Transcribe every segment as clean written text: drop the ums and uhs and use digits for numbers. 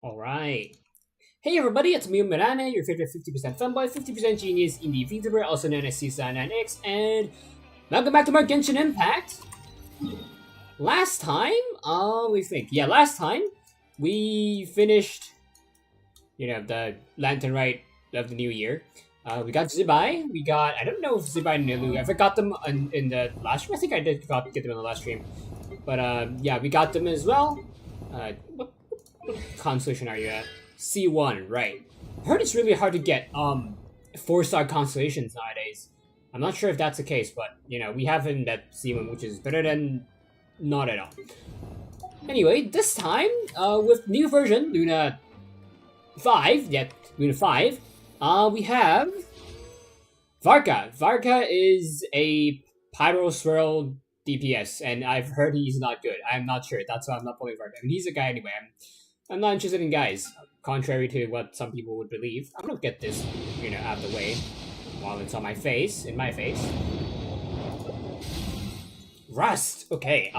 Alright. Hey everybody, it's me, Mirana, your favorite 50% fanboy, 50% genius indie VTuber, also known as C9X, and welcome back to more Genshin Impact. Last time, last time, we finished, the Lantern Rite of the New Year. We got Zibai, I don't know if Zibai and Nilu, I forgot them in the last stream, I think I did get them in the last stream. But, yeah, we got them as well. What constellation are you at? C1, right. I heard it's really hard to get 4-star constellations nowadays. I'm not sure if that's the case, but we have him at C1, which is better than not at all. Anyway, this time, with new version, Luna 5, Luna 5, we have Varka. Varka is a Pyro Swirl DPS, and I've heard he's not good. I'm not sure. That's why I'm not pulling Varka. I mean, he's a guy anyway. I'm not interested in guys, contrary to what some people would believe. I'm gonna get this, out of the way while it's on my face, Rust! Okay,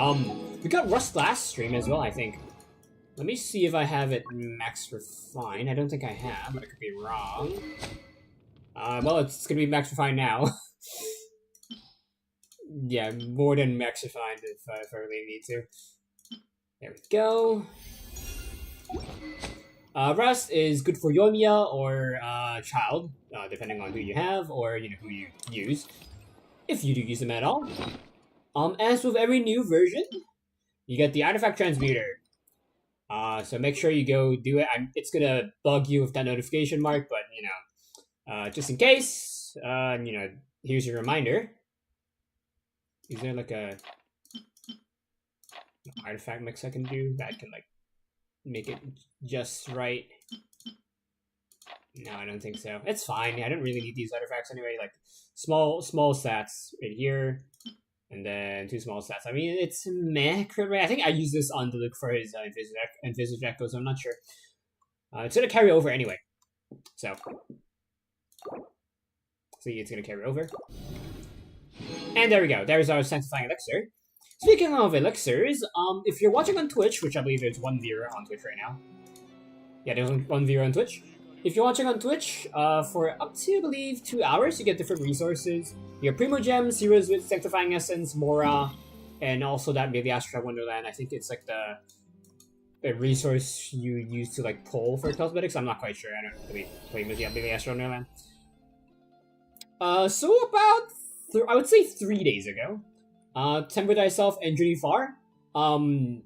we got Rust last stream as well, I think. Let me see if I have it max refined. I don't think I have, but I could be wrong. Well, it's gonna be max refined now. Yeah, more than max refined if I really need to. There we go. Rust is good for Yoimiya or Child, depending on who you have or who you use, if you do use them at all. As with every new version, you get the artifact transmuter. So make sure you go do it. It's gonna bug you with that notification mark, but just in case, here's your reminder. Is there like a artifact mix I can do that can make it just right? No, I don't think so. It's fine. I don't really need these artifacts anyway. Like small stats right here, and then 2 small stats. I mean, it's meh. I think I use this on the look for his Envisage Echo, so I'm not sure. It's gonna carry over anyway. So see, it's gonna carry over. And there we go. There's our Sanctifying Elixir. Speaking of elixirs, if you're watching on Twitch, which I believe there's one viewer on Twitch right now. Yeah, there's one viewer on Twitch. If you're watching on Twitch, for up to, I believe, 2 hours, you get different resources. You have Primo Gems, Heroes with Sanctifying Essence, Mora, and also that Maybe Astral Wonderland. I think it's like the resource you use to pull for cosmetics. I'm not quite sure. I don't really play with Maybe Astral Wonderland. So about, I would say 3 days ago, Temper Thyself and Journey Far.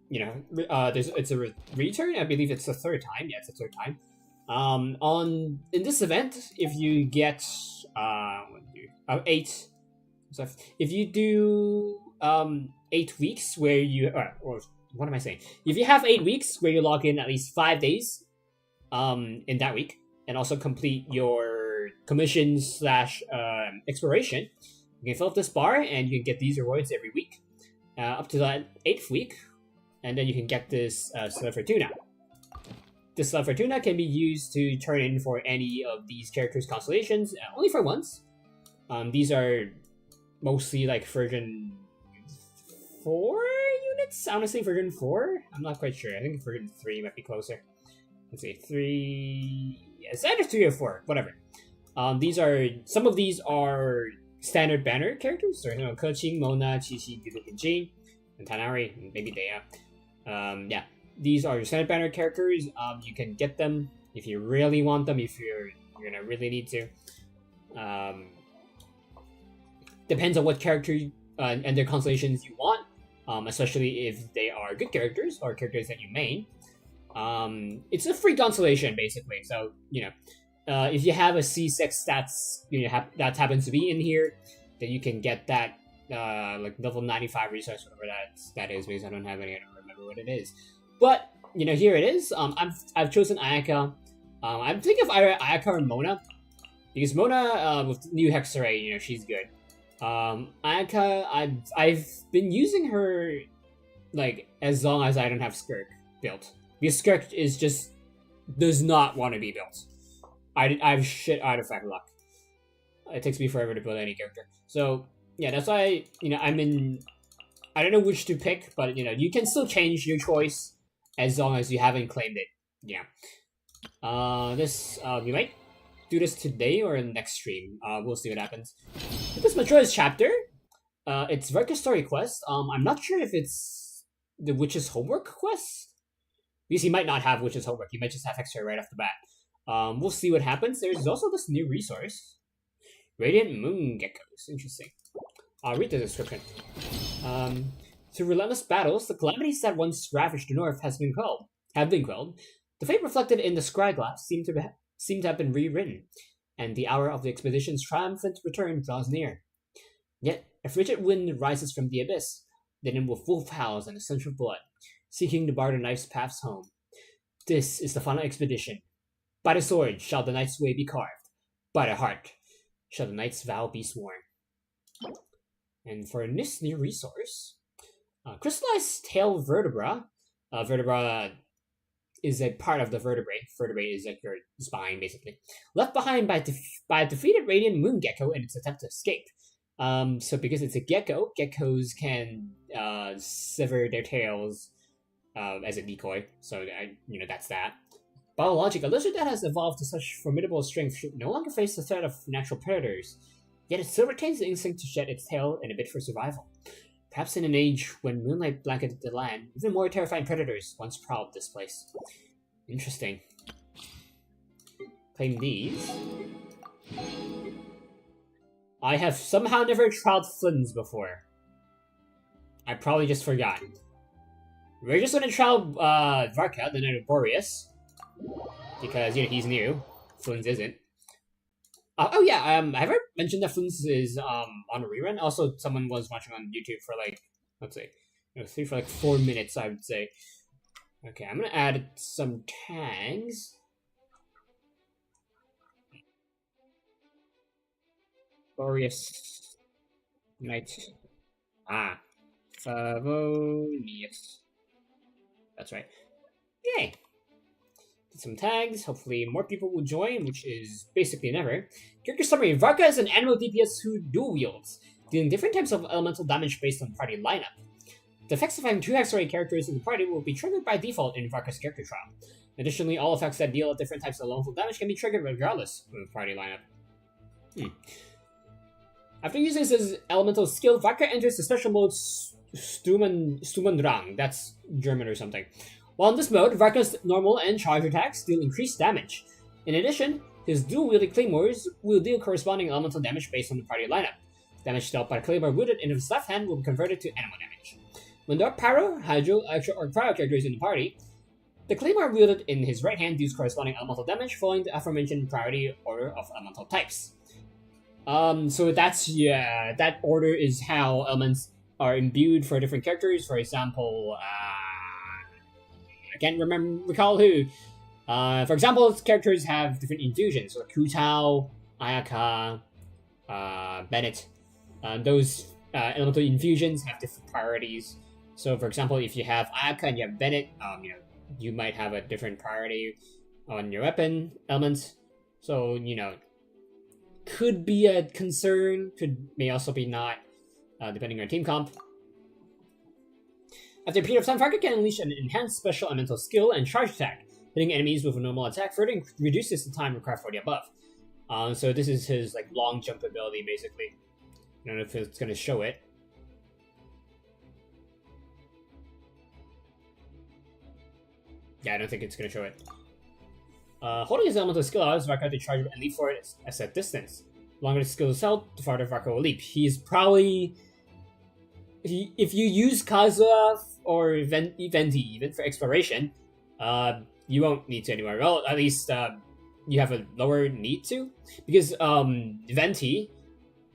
It's a return. I believe it's the 3rd time. Yeah, it's the 3rd time. In this event, if you get 8, so if you do 8 weeks where you or what am I saying? If you have 8 weeks where you log in at least 5 days, in that week, and also complete your commission / exploration. You can fill up this bar, and you can get these rewards every week, up to that 8th week, and then you can get this Sled Fortuna. This Sled Fortuna can be used to turn in for any of these characters' constellations, only for once. These are mostly version 4 units? Honestly, version 4? I'm not quite sure. I think version 3 might be closer. Let's say 3... Yeah, it's either 3 or 4, whatever. Some of these are standard banner characters, so Keqing, Mona, Chi-Chi, Diluc, and Jean, and Tanari, and maybe Dea. Yeah, these are your standard banner characters. You can get them if you really want them, if you're gonna really need to. Depends on what character and their constellations you want, especially if they are good characters or characters that you main. It's a free constellation, basically, so, if you have a C6 stats, that happens to be in here, then you can get that, level 95 resource, whatever that is, because I don't have any, I don't remember what it is. But, here it is. I've chosen Ayaka. I'm thinking of either Ayaka or Mona, because Mona, with new Hex Array, she's good. Ayaka, I've been using her, as long as I don't have Skirk built. Because Skirk does not want to be built. I have shit artifact luck. It takes me forever to build any character. So, yeah, that's why, I don't know which to pick, but, you can still change your choice as long as you haven't claimed it. Yeah. We might do this today or in the next stream. We'll see what happens. This Majora's chapter. It's Varka's story quest. I'm not sure if it's the witch's homework quest. Because he might not have witch's homework. He might just have extra right off the bat. We'll see what happens. There's also this new resource. Radiant Moon Geckos. Interesting. I'll read the description. Through relentless battles, the calamities that once ravaged the north have been quelled. The fate reflected in the scryglass seemed to have been rewritten, and the hour of the expedition's triumphant return draws near. Yet a frigid wind rises from the abyss, laden with wolf howls and the stench of blood, seeking to bar the knight's paths home. This is the final expedition. By the sword shall the knight's way be carved. By the heart shall the knight's vow be sworn. And for this new resource, crystallized tail vertebra. Vertebra is a part of the vertebrae. Vertebrae is like your spine, basically. Left behind by a defeated Radiant Moon Gecko in its attempt to escape. So because it's a gecko, geckos can sever their tails as a decoy. So that's that. Biologic, a lizard that has evolved to such formidable strength should no longer face the threat of natural predators. Yet it still retains the instinct to shed its tail in a bid for survival. Perhaps in an age when moonlight blanketed the land, even more terrifying predators once prowled this place. Interesting. Claim these. I have somehow never tried Flins before. I probably just forgot. We're just gonna try Varka, the Knight of Boreas. Because, he's new. Flins isn't. Oh yeah, have I ever mentioned that Flins is on a rerun? Also, someone was watching on YouTube for let's say, for 4 minutes, I would say. Okay, I'm gonna add some tags. Boreas Knight. Favonius. That's right. Yay! Some tags. Hopefully more people will join, which is basically never. Character summary. Varka is an animal DPS who dual wields, dealing different types of elemental damage based on party lineup. The effects of having 2 Hexarray characters in the party will be triggered by default in Varka's character trial. Additionally, all effects that deal different types of elemental damage can be triggered regardless of the party lineup. After using his elemental skill, Varka enters the special mode Stumendrang. That's German or something. While in this mode, Varka's normal and charge attacks deal increased damage. In addition, his dual-wielded claymores will deal corresponding elemental damage based on the party lineup. Damage dealt by the claymore wielded in his left hand will be converted to animal damage. When there are Pyro, Hydro, Electro, or Cryo characters in the party, the claymore wielded in his right hand deals corresponding elemental damage following the aforementioned priority order of elemental types. So that order is how elements are imbued for different characters. For example, I can't recall who. For example, characters have different infusions. So Kutao, Ayaka, Bennett. Those elemental infusions have different priorities. So, for example, if you have Ayaka and you have Bennett, you might have a different priority on your weapon elements. So, could be a concern. May also be not, depending on team comp. After a period of time, Varka can unleash an enhanced special elemental skill and charge attack, hitting enemies with a normal attack further reduces the time required for the above. So this is his long jump ability, basically. I don't know if it's going to show it. Yeah, I don't think it's going to show it. Holding his elemental skill allows Varka to charge and leap for it at a set distance. The longer the skill is held, the farther Varka will leap. He's probably... If you use Kazuha or Venti even for exploration, you won't need to anymore. Well, at least you have a lower need to, because Venti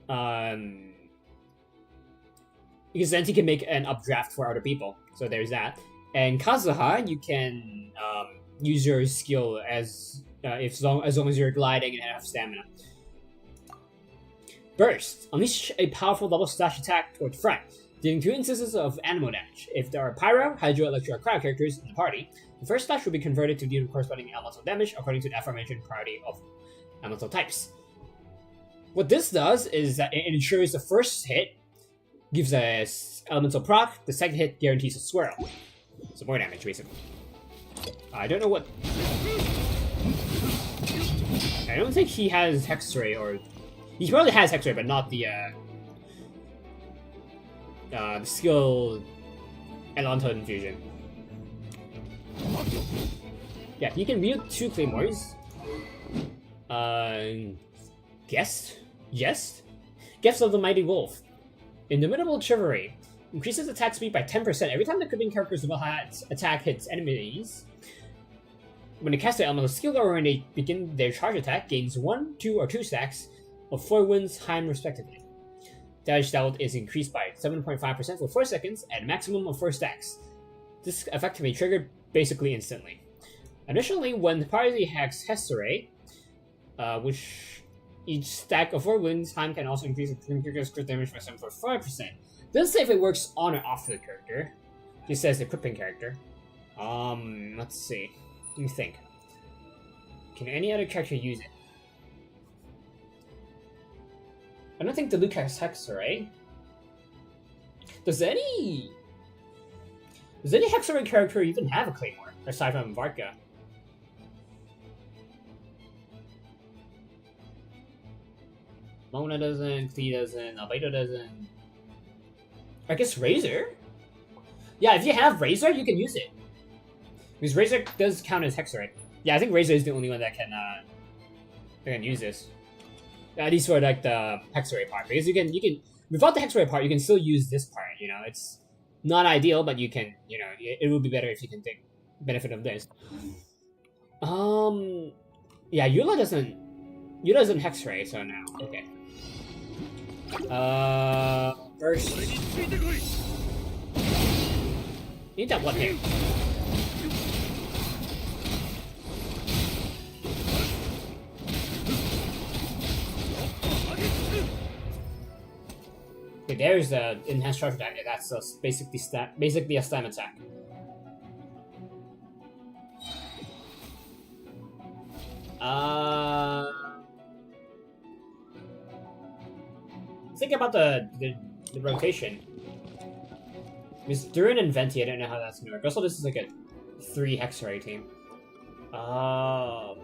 can make an updraft for other people. So there's that. And Kazuha, you can use your skill as long as you're gliding and have stamina. Burst. Unleash a powerful double slash attack toward front, dealing 2 instances of animal damage. If there are Pyro, Hydro, Electro, or Cryo characters in the party, the first slash will be converted to deal corresponding elemental damage according to the aforementioned priority of elemental types. What this does is that it ensures the first hit gives a elemental proc, the second hit guarantees a swirl. So more damage, basically. I don't know what... I don't think he has Hex-Ray, or... He probably has Hex-Ray, but not the skill Elanto Infusion. Yeah, he can wield 2 Claymores. Guest? Guest of the Mighty Wolf. Inimitable Chivalry. Increases attack speed by 10% every time the equipping character's attack hits enemies. When they cast their elemental skill or when they begin their charge attack, gains 1, 2, or 2 stacks of 4 winds, Heim, respectively. Damage dealt is increased by 7.5% for 4 seconds at a maximum of 4 stacks. This effect can be triggered basically instantly. Additionally, when the party hacks Hestere, which each stack of 4 winds, Heim can also increase the trigger's crit damage by 7.5%. Doesn't say if it works on or off the character. It says equipping character. Let's see. Let me think. Can any other character use it? I don't think the Luke has Hexarray. Does any Hexarray character even have a Claymore, aside from Varka? Mona doesn't, Klee doesn't, Albedo doesn't. I guess Razor? Yeah, if you have Razor, you can use it. Because Razor does count as Hexarray. Yeah, I think Razor is the only one that can use this. At least for like the Hexarray part. Because you can without the Hexarray part, you can still use this part, you know. It's not ideal, but you can, you know, it would be better if you can take benefit of this. Yeah, Eula doesn't Hexarray, so no. Okay. First, need that one hit. Okay, there's the enhanced charge attack. That's basically a slam attack. Think about the rotation. Because Durin and Venti, I don't know how that's gonna work. Also, this is like a 3 Hexarray team. I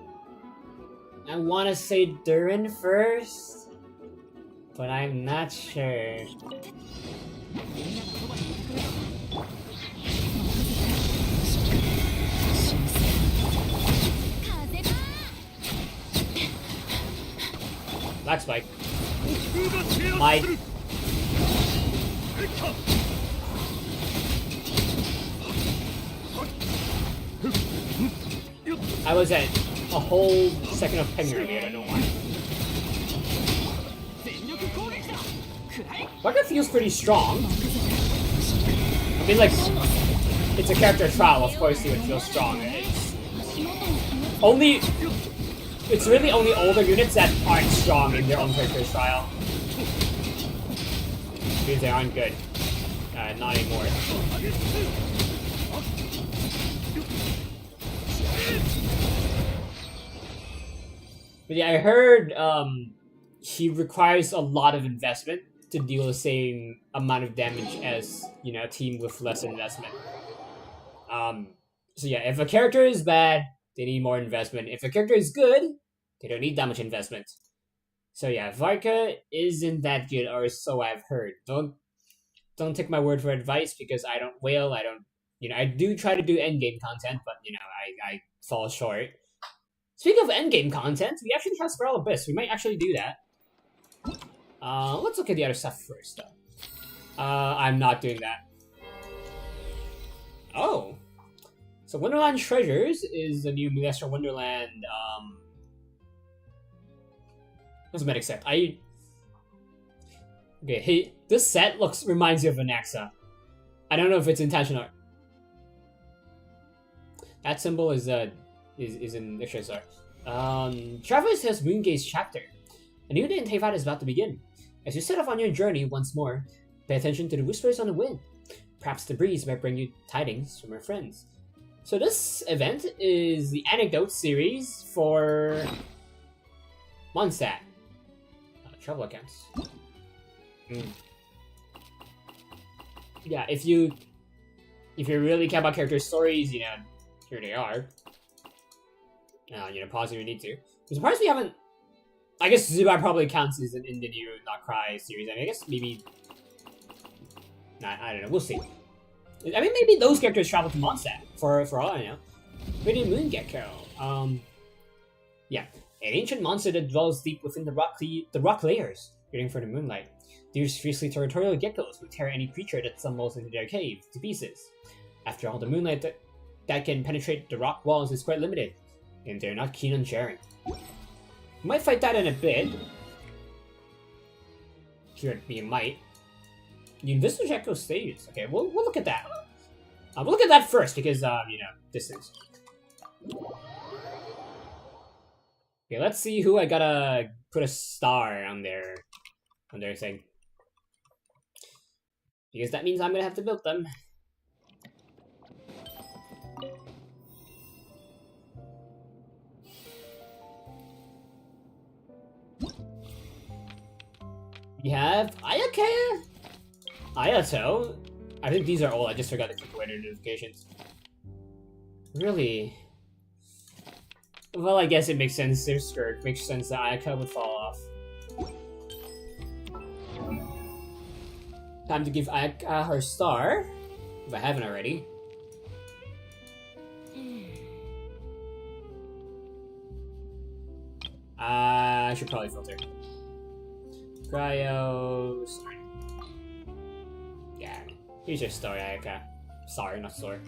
want to say Durin first, but I'm not sure. Black Spike. Might. I was at a whole second of ping earlier, I don't know why. Varka feels pretty strong. I mean, like, it's a character trial, of course he would feel strong. It's really only older units that aren't strong in their own character's trial. Because they aren't good. Not anymore. But yeah, I heard he requires a lot of investment to deal the same amount of damage as, you know, a team with less investment. So yeah, if a character is bad, they need more investment. If a character is good, they don't need that much investment. So yeah, Varka isn't that good, or so I've heard. Don't take my word for advice, because I don't whale, you know, I do try to do endgame content, but, you know, I fall short. Speaking of endgame content, we actually have Spiral Abyss. We might actually do that. Let's look at the other stuff first, though. I'm not doing that. Oh. So Wonderland Treasures is the new Master Wonderland, cosmetic set. Okay, hey, this set reminds me of Anaxa. I don't know if it's intentional. That symbol is in Ishazar. Travis has Moongaze chapter. A new day in Teyvat is about to begin. As you set off on your journey once more, pay attention to the whispers on the wind. Perhaps the breeze might bring you tidings from your friends. So this event is the anecdote series for Mondstadt. Travel accounts. Yeah, if you really care about character stories, you know, here they are. Pause if you need to. I'm surprised we haven't... I guess Zubai probably counts as in the new Nod-Krai series. I mean, I guess maybe... Nah, I don't know. We'll see. I mean, maybe those characters travel to Mondstadt, for all I know. Pretty Moon Gecko. Yeah. An ancient monster that dwells deep within the rock layers, waiting for the moonlight. These fiercely territorial geckos who tear any creature that stumbles into their cave to pieces. After all, the moonlight that can penetrate the rock walls is quite limited, and they're not keen on sharing. We might fight that in a bit. Sure, we might. The invisible gecko stages. Okay, we'll look at that. We'll look at that first because distance. Okay, let's see who I gotta put a star on their thing. Because that means I'm gonna have to build them. We have Ayaka, Ayato. I think these are all. I just forgot to click away their notifications. Really? Well, I guess it makes sense. Their skirt makes sense that Ayaka would fall off. Time to give Ayaka her star, if I haven't already. I should probably filter. Cryo... Sorry. Yeah. Here's your story, Ayaka. Sorry, not sorry.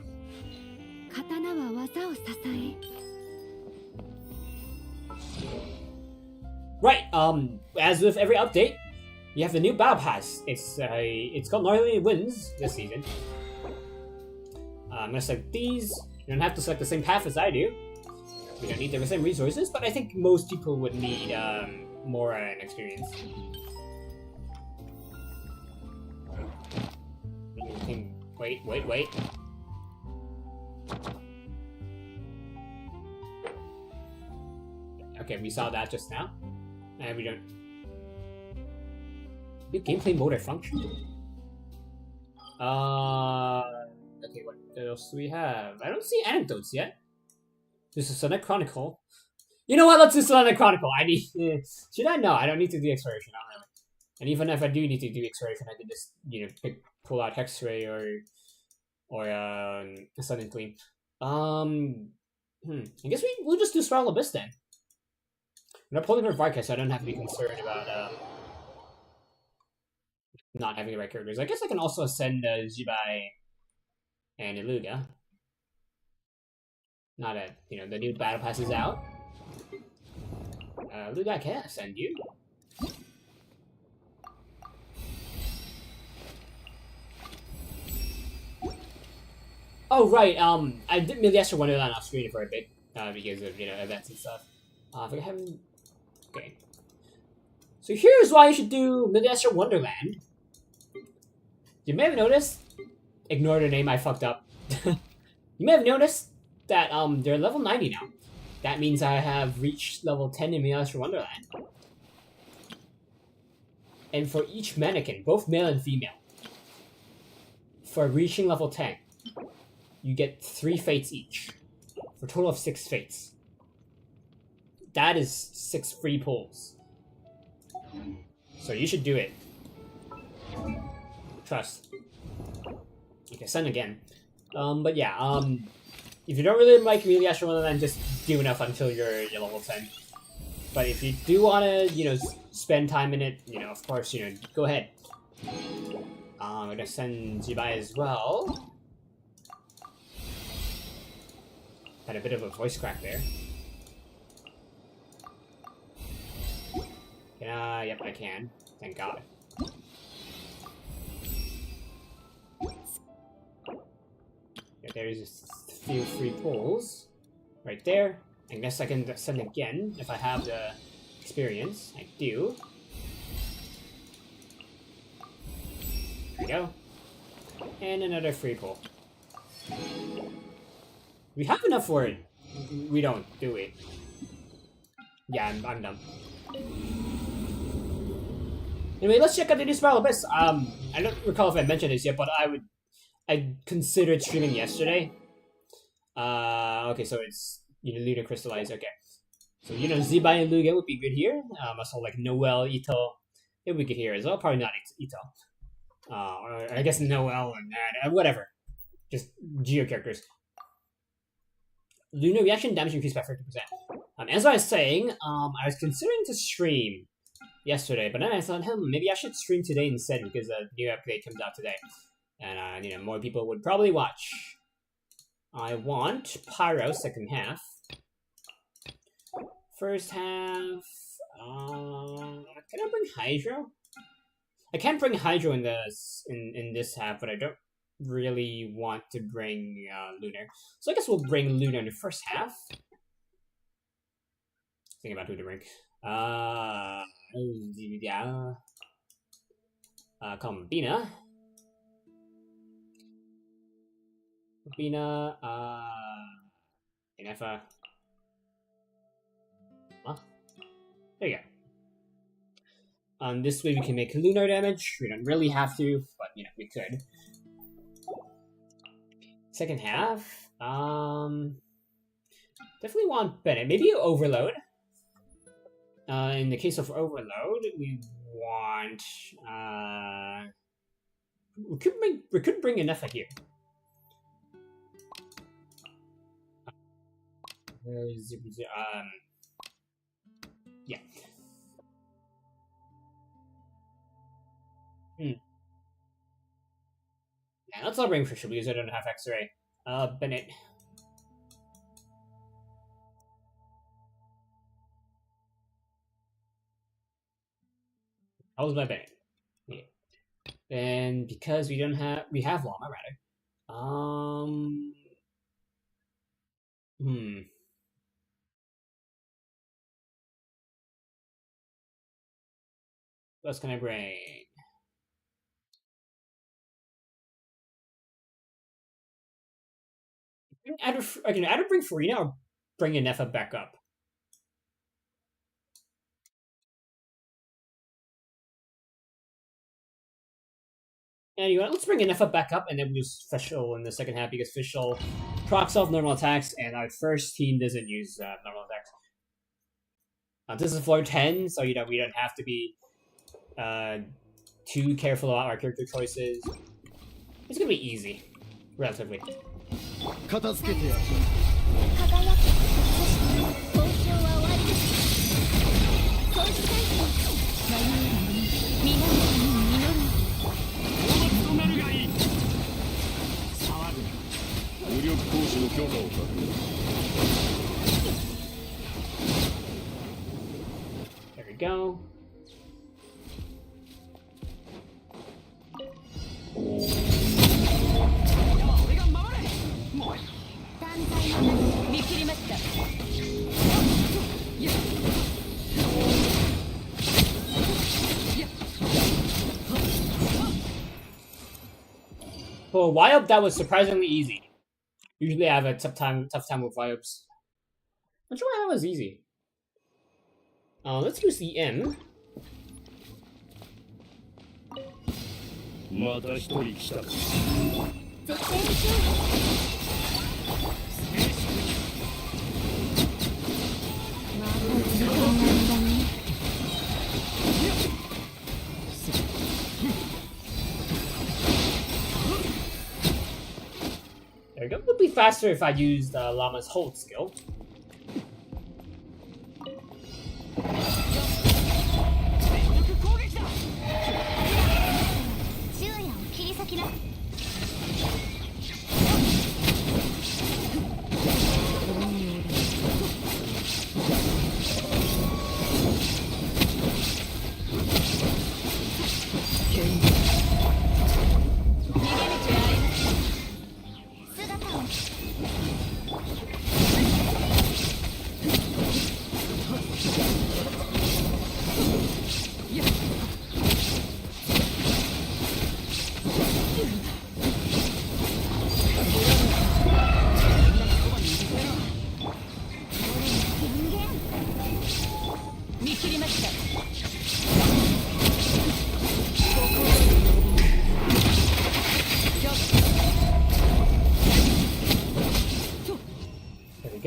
Right, as with every update, you have the new battle pass. It's called Northerly Winds this season. I'm gonna select these. You don't have to select the same path as I do. We don't need the same resources, but I think most people would need more experience. Wait. Okay, we saw that just now. And we don't... New gameplay mode or function? Okay, what else do we have? I don't see anecdotes yet. This is Sonic Chronicle. You know what? Let's do Sonic Chronicle. I need... should I? No, I don't need to do exploration. Not really. And even if I do need to do exploration, I can just, pull out Hexray or Sonic Gleam. I guess we'll just do Spiral Abyss then. I'm not pulling her Varka, so I don't have to be concerned about not having the right characters. I guess I can also send Zubai and Iluga. Not that, the new battle pass is out. Iluga, I can't send you. Oh, right, I did miHoYo Wonderland off screen for a bit, because of, events and stuff. If I haven't... Okay. So here's why you should do miHoYo Wonderland. You may have noticed... Ignore the name, I fucked up. You may have noticed that, they're level 90 now. That means I have reached level 10 in miHoYo Wonderland. And for each mannequin, both male and female, for reaching level 10, you get 3 fates each, for a total of 6 fates. That is 6 free pulls. So you should do it. Trust. Okay, send again. But yeah, if you don't really like miHoYo Wonderland, just do enough until you're level 10. But if you do want to, spend time in it, of course, go ahead. I'm gonna send Zubai as well. Had a bit of a voice crack there. Yep, I can. Thank God. Yeah, there's a few free pulls. Right there. I guess I can send again if I have the experience. I do. There we go. And another free pull. We have enough for it. We don't, do we? Yeah, I'm done. Anyway, let's check out the new Spiral Abyss. I don't recall if I mentioned this yet, but I considered streaming yesterday. Okay, so it's Lunar crystallize. Okay, so Zibai and Lugia would be good here. Also like Noel, Ito, it would be good here as well. Probably not Ito. Or I guess Noel and whatever. Just Geo characters. Lunar reaction damage increased by 50%. As I was saying, I was considering to stream yesterday, but then I thought, maybe I should stream today instead because the new update comes out today, and more people would probably watch. I want Pyro second half. First half. Can I bring Hydro? I can't bring Hydro in this half, but I don't really want to bring Lunar. So I guess we'll bring Lunar in the first half. Think about who to bring. Combina. Inefa. Huh? There you go. This way we can make Lunar damage. We don't really have to, but we could. Second half, definitely want Bennett. Maybe Overload. In the case of Overload, we want we could bring Inefa here. Yeah. Yeah, let's not bring Fisher because I don't have X-Ray. Bennett. How was my Bennett? Yeah. And because we have Llama rather. What else can I bring? I can either bring Farina or bring Inefa back up. Anyway, let's bring Inefa back up and then we use Fischl in the second half because Fischl procs off normal attacks and our first team doesn't use normal attacks. This is floor 10, so we don't have to be too careful about our character choices. It's gonna be easy, relatively. There we go. For Wyop, that was surprisingly easy. Usually I have a tough time with Wyops. Not sure why that was easy. Let's use the M. There we go. It would be faster if I used Llama's hold skill.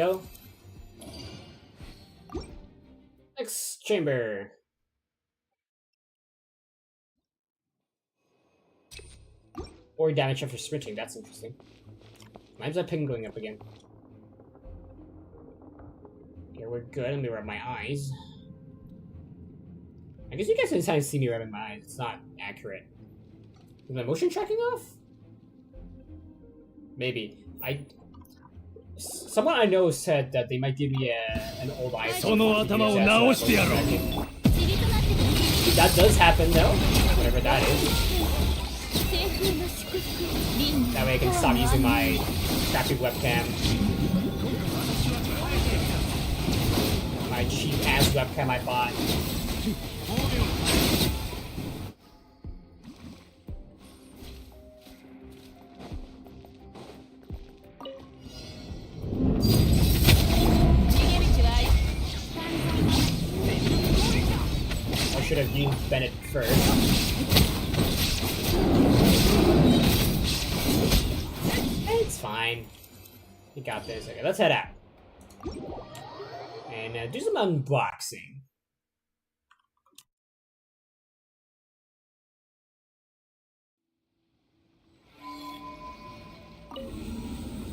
go. Next chamber. Or damage after sprinting, that's interesting. Why is that ping going up again? Okay, we're good. Let me rub my eyes. I guess you guys can kind of see me rubbing my eyes. It's not accurate. Is my motion tracking off? Maybe. Someone I know said that they might give me an old iPhone. That does happen though. Whatever that is. That way I can stop using my crappy webcam. My cheap ass webcam I bought. I should have used Bennett first. It's fine. You got this. Okay, let's head out. And do some unboxing.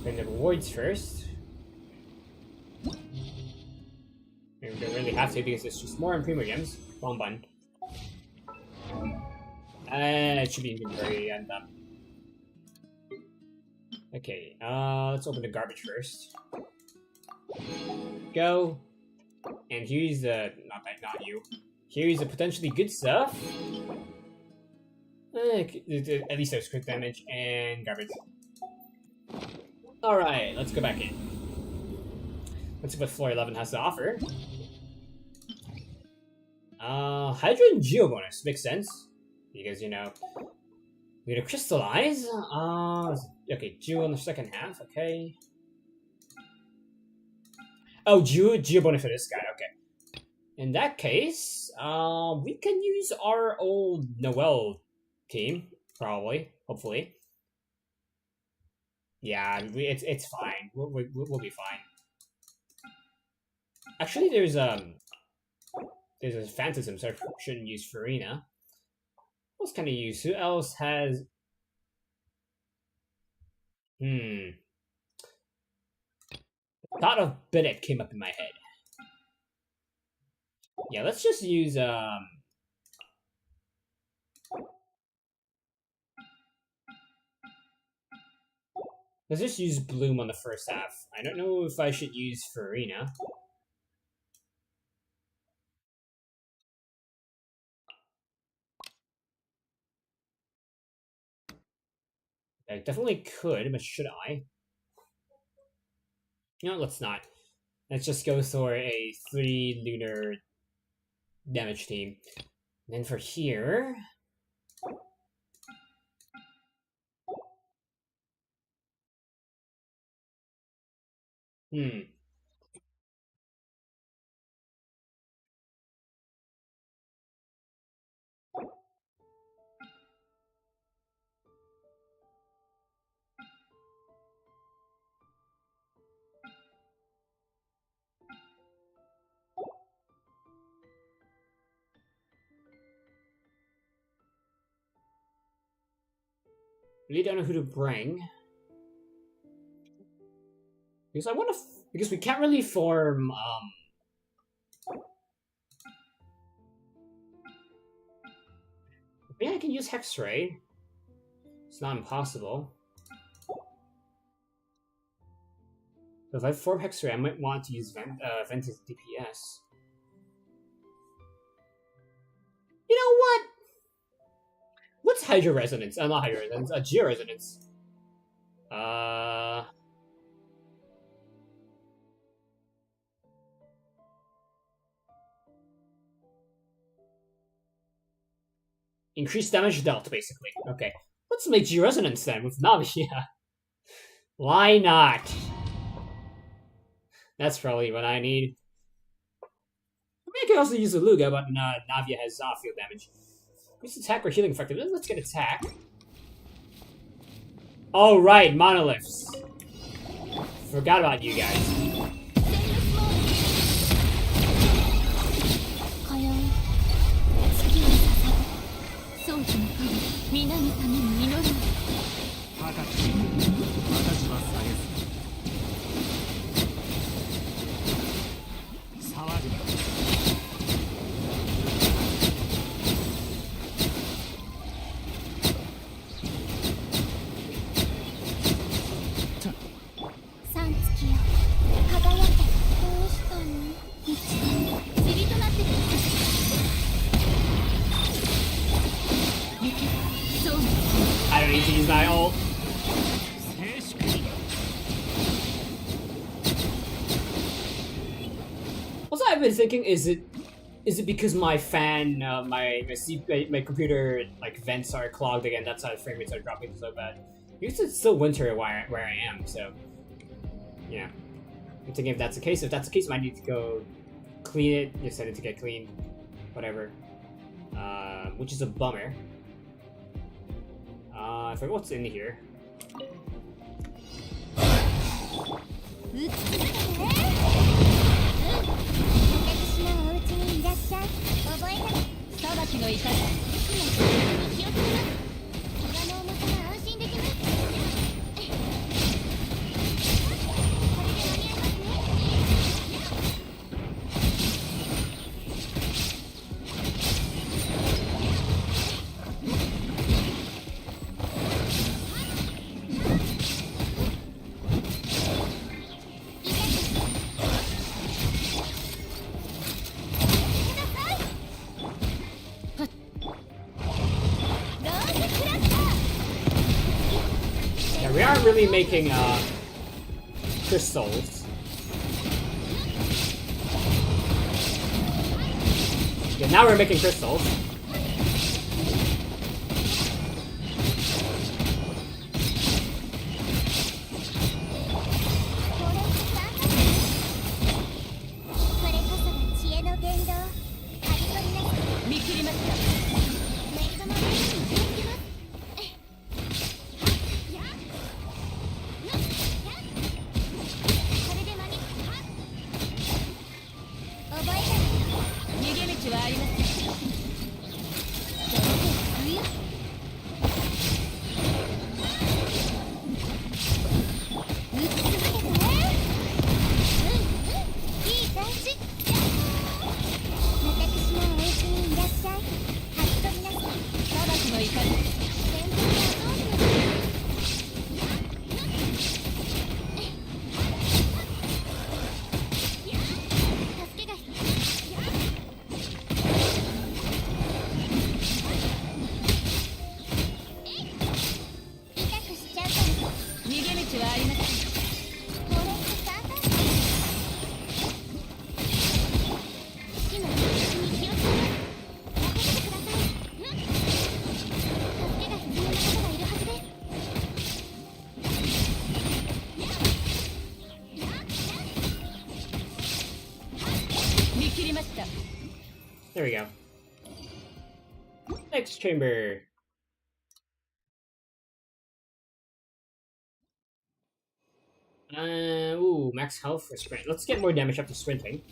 Then the rewards first. We don't really have to because it's just more in Primo Gems. Wrong button. It should be inventory and okay, let's open the garbage first. Go. And here's the not you. Here's the potentially good stuff. At least there's quick damage and garbage. Alright, let's go back in. Let's see what floor 11 has to offer. Hydra and Geo bonus. Makes sense. Because, you know, we're gonna crystallize. Okay, Geo in the second half, okay. Oh, Geo bonus for this guy, okay. In that case, we can use our old Noel team, probably, hopefully. Yeah, it's fine. We'll be fine. Actually, there's a Phantasm, so I shouldn't use Farina. What else can I use? Who else has? The thought of Bennett came up in my head. Yeah, let's just use let's just use Bloom on the first half. I don't know if I should use Farina. I definitely could, but should I? No, let's not. Let's just go for a 3 lunar damage team. And then for here... really don't know who to bring. Because I want to... Because we can't really form, maybe I can use Hex-Ray. It's not impossible. So if I form Hex-Ray, I might want to use Ventus DPS. You know what? What's Hydro Resonance? Not Hydro Resonance, Geo Resonance. Increased damage dealt, basically. Okay. Let's make Geo Resonance then with Navi. Why not? That's probably what I need. I can also use a Luga, but Navia has field damage. Use attack or healing effective. Let's get attack. Oh right, monoliths. Forgot about you guys. Also, I've been thinking, is it because my fan, my computer like vents are clogged again? That's how the frame rates are dropping so bad. Because it's still winter where I am, so yeah. I'm thinking if that's the case. If that's the case, I might need to go clean it. Just send it to get cleaned, whatever. Which is a bummer. I forget what's in here. We aren't really making crystals. Yeah, now we're making crystals. There we go. Next chamber. Ooh, max health for sprint. Let's get more damage up to sprinting.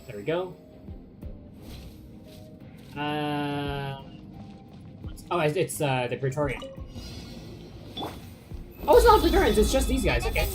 There we go. Oh, it's the Praetorian. Oh, it's not Praetorians, it's just these guys, okay.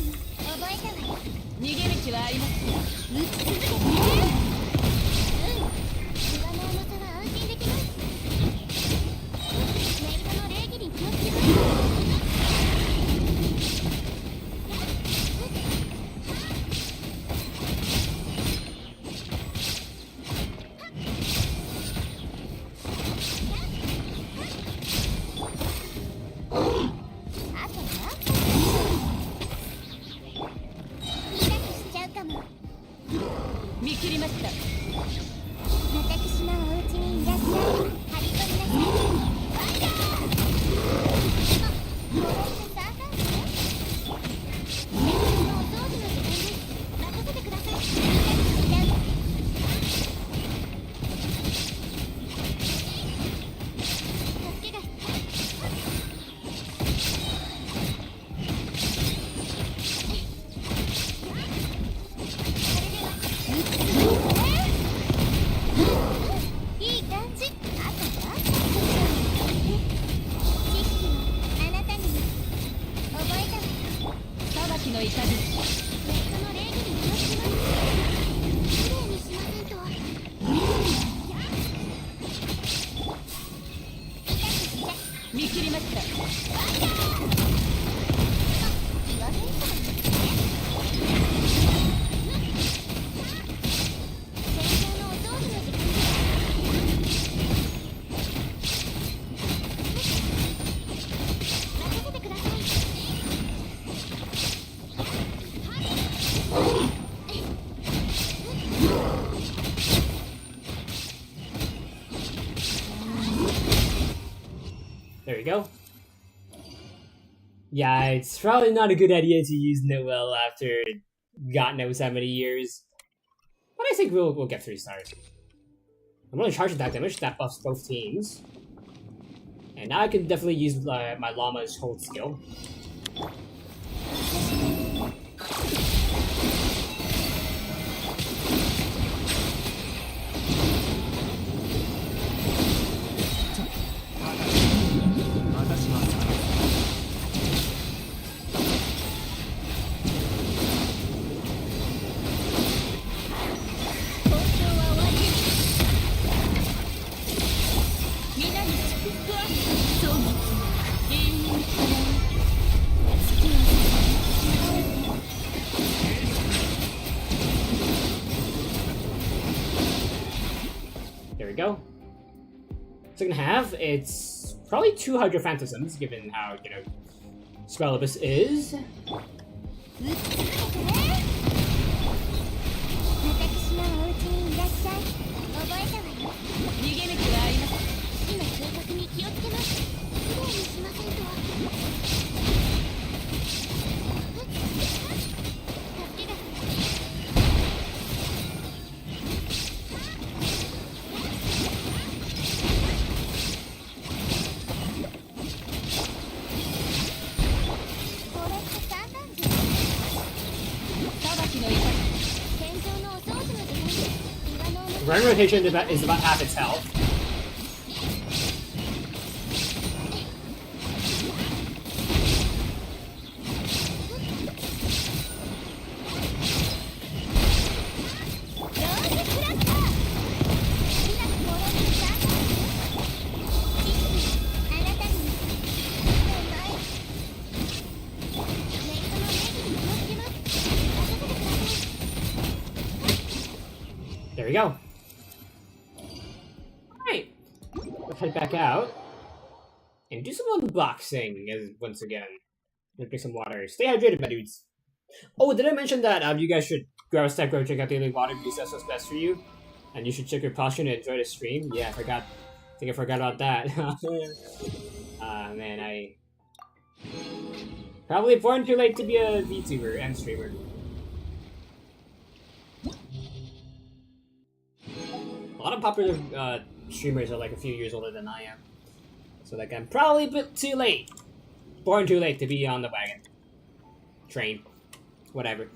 There you go. Yeah, it's probably not a good idea to use Noel after God knows how many years. But I think we'll get 3 stars. I'm really charging that damage, that buffs both teams. And now I can definitely use my Llama's hold skill. There we go. Second half, it's probably 200 Phantasms, given how, you know, Spellibus is. Run rotation is about half its health. There we go. Alright. Let's head back out. And do some unboxing once again. And drink some water. Stay hydrated, my dudes. Oh, did I mention that you guys should grab a step, go check out daily water because that's what's best for you? And you should check your posture and enjoy the stream. Yeah, I think I forgot about that. Man, I... Probably born too late to be a VTuber and streamer. A lot of popular streamers are like a few years older than I am. So like I'm probably a bit too late. Born too late to be on the wagon. Train. Whatever.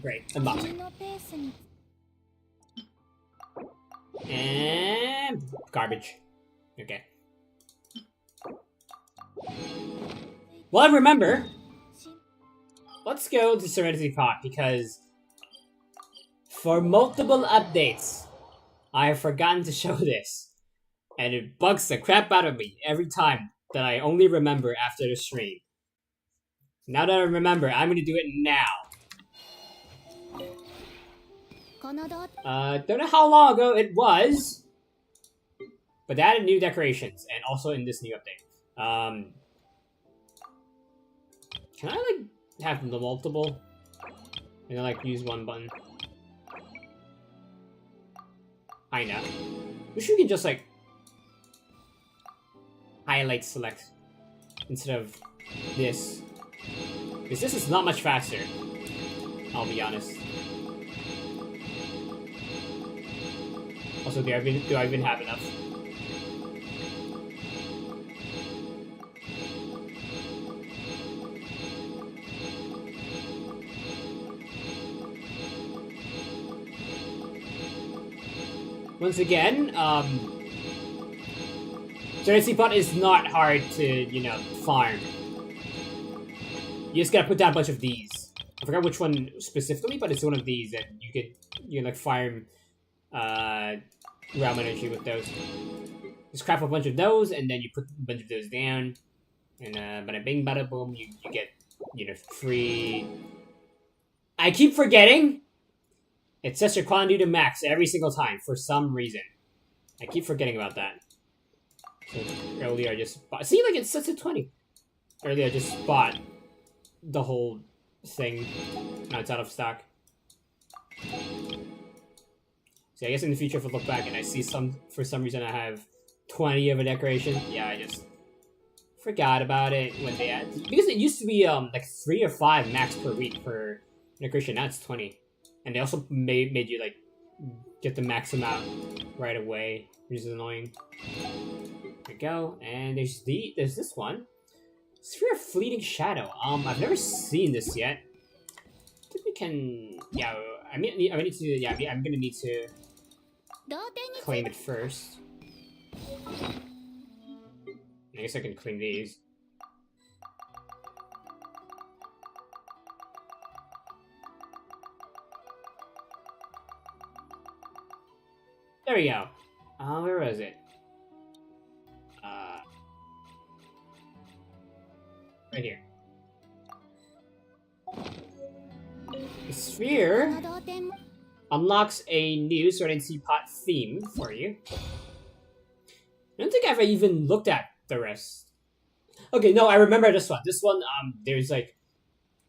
Great. Unboxing. And garbage. Okay. Well, remember, let's go to Serenity Pot because for multiple updates, I have forgotten to show this, and it bugs the crap out of me every time that I only remember after the stream. Now that I remember, I'm gonna do it now. Don't know how long ago it was, but they added new decorations, and also in this new update. Can I, like, have the multiple? And then, like, use one button? I know. Wish we could just, like, highlight select instead of this. Because this is not much faster. I'll be honest. Also, do I even have enough? Once again, Serenity Pot is not hard to, you know, farm. You just gotta put down a bunch of these. I forgot which one specifically, but it's one of these that you can like farm realm energy with those. Just craft a bunch of those, and then you put a bunch of those down, and bada bing, bada boom, you get, you know, free. I keep forgetting. It sets your quantity to max every single time for some reason. I keep forgetting about that. So earlier I just bought... See, like, it sets to 20. Earlier I just bought the whole thing. Now it's out of stock. So I guess in the future, if I look back and I see for some reason I have 20 of a decoration, yeah, I just forgot about it when they had, because it used to be like 3 or 5 max per week for decoration. Now it's 20, and they also made you like get the max amount right away, which is annoying. There we go, and there's this one, Sphere of Fleeting Shadow. I've never seen this yet. I think we can, yeah. I need to, yeah. I'm gonna need to claim it first. I guess I can claim these. There we go. Where was it? Right here. The sphere unlocks a new Sword and Teapot theme for you. I don't think I've even looked at the rest. Okay, no, I remember this one. This one, there's like,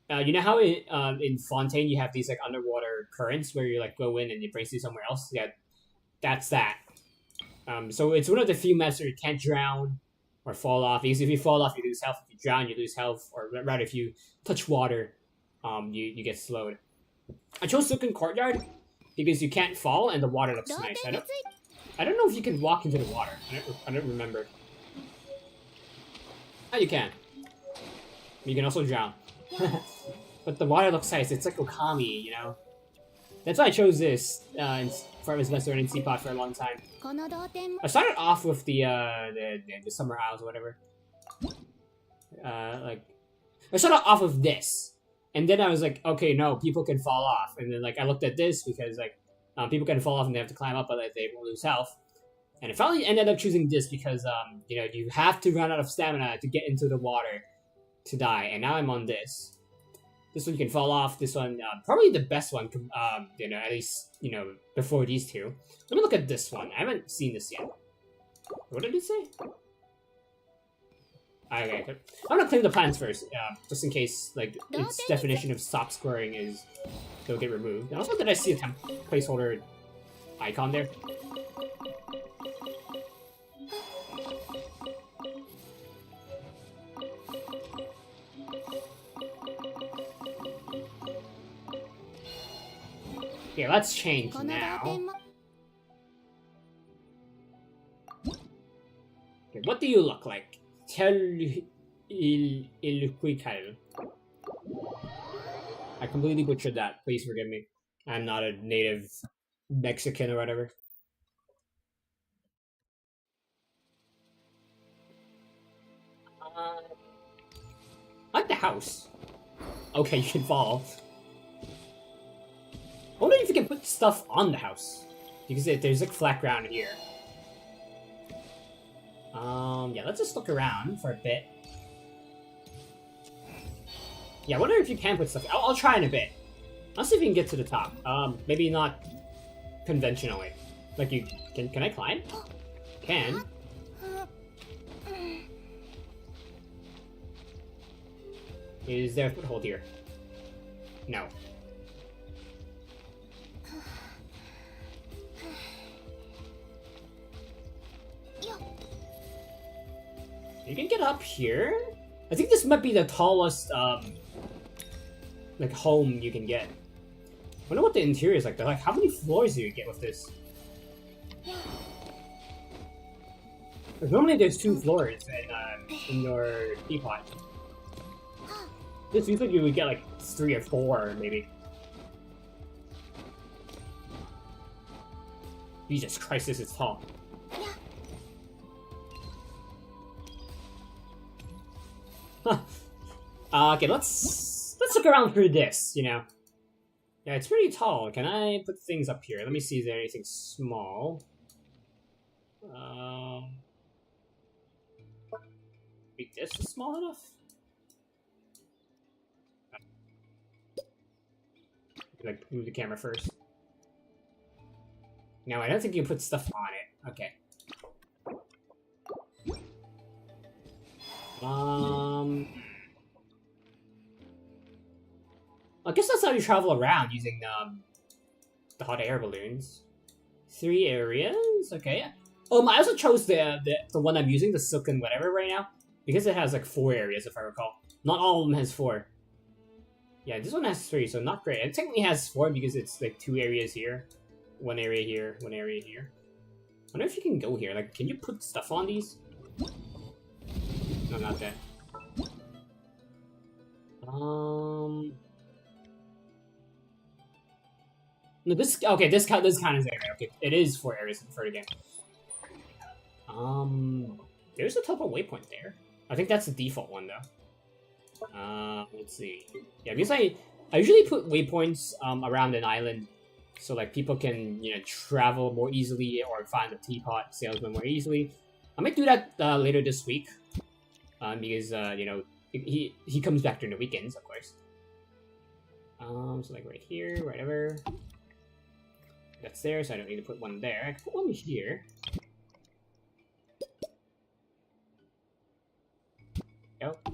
you know how in Fontaine you have these like underwater currents where you like go in and it brings you somewhere else? Yeah, that's that. So it's one of the few maps where you can't drown or fall off. Because if you fall off, you lose health. If you drown, you lose health. Or rather, if you touch water, you get slowed. I chose Silken Courtyard because you can't fall and the water looks nice. I don't know if you can walk into the water. I don't remember. Oh, you can. You can also drown. But the water looks nice. It's like Okami, you know? That's why I chose this for as my Sword and Teapot for a long time. I started off with the Summer Isles or whatever. Like, I started off with this. And then I was like, okay, no, people can fall off. And then, like, I looked at this because, like, people can fall off and they have to climb up, but like, they won't lose health. And I finally ended up choosing this because, you know, you have to run out of stamina to get into the water to die. And now I'm on this. This one you can fall off. This one, probably the best one, you know, at least, you know, before these two. Let me look at this one. I haven't seen this yet. What did it say? Okay, I'm gonna claim the plans first, just in case, like, its definition of stop squaring is they'll get removed. And also, did I see a placeholder icon there? Okay, let's change now. Okay, what do you look like? Tell il quical. I completely butchered that. Please forgive me. I'm not a native Mexican or whatever. I like the house. Okay, you can fall. I wonder if you can put stuff on the house. Because there's like flat ground here. Yeah, let's just look around for a bit. Yeah, I wonder if you can put stuff. I'll try in a bit. I'll see if we can get to the top. Maybe not conventionally. Like you can I climb? Can. Is there a foothold here? No. You can get up here. I think this might be the tallest, like, home you can get. I wonder what the interior is like. They're like, how many floors do you get with this? Because normally there's 2 floors in your teapot. This seems like you would get like 3 or 4, maybe. Jesus Christ, this is tall. Okay, let's look around through this, you know. Yeah, it's pretty tall. Can I put things up here? Let me see if there's anything small. Maybe this is small enough? Like, move the camera first. No, I don't think you can put stuff on it. Okay. I guess that's how you travel around using the hot air balloons. 3 areas. Okay. I also chose the one I'm using, the silken whatever right now, because it has like 4 areas if I recall. Not all of them has 4. Yeah, this one has 3, so not great. It technically has 4 because it's like 2 areas here, 1 area here, 1 area here. I wonder if you can go here. Like, can you put stuff on these? No, not that. No, this count as area. Okay, it is 4 areas for the game. There's a teleport waypoint there. I think that's the default one though. Let's see. Yeah, because I usually put waypoints around an island, so like people can travel more easily or find the teapot salesman more easily. I might do that later this week, because he comes back during the weekends, of course. So like right here, whatever. That's there, so I don't need to put one there. I can put one here. Yep.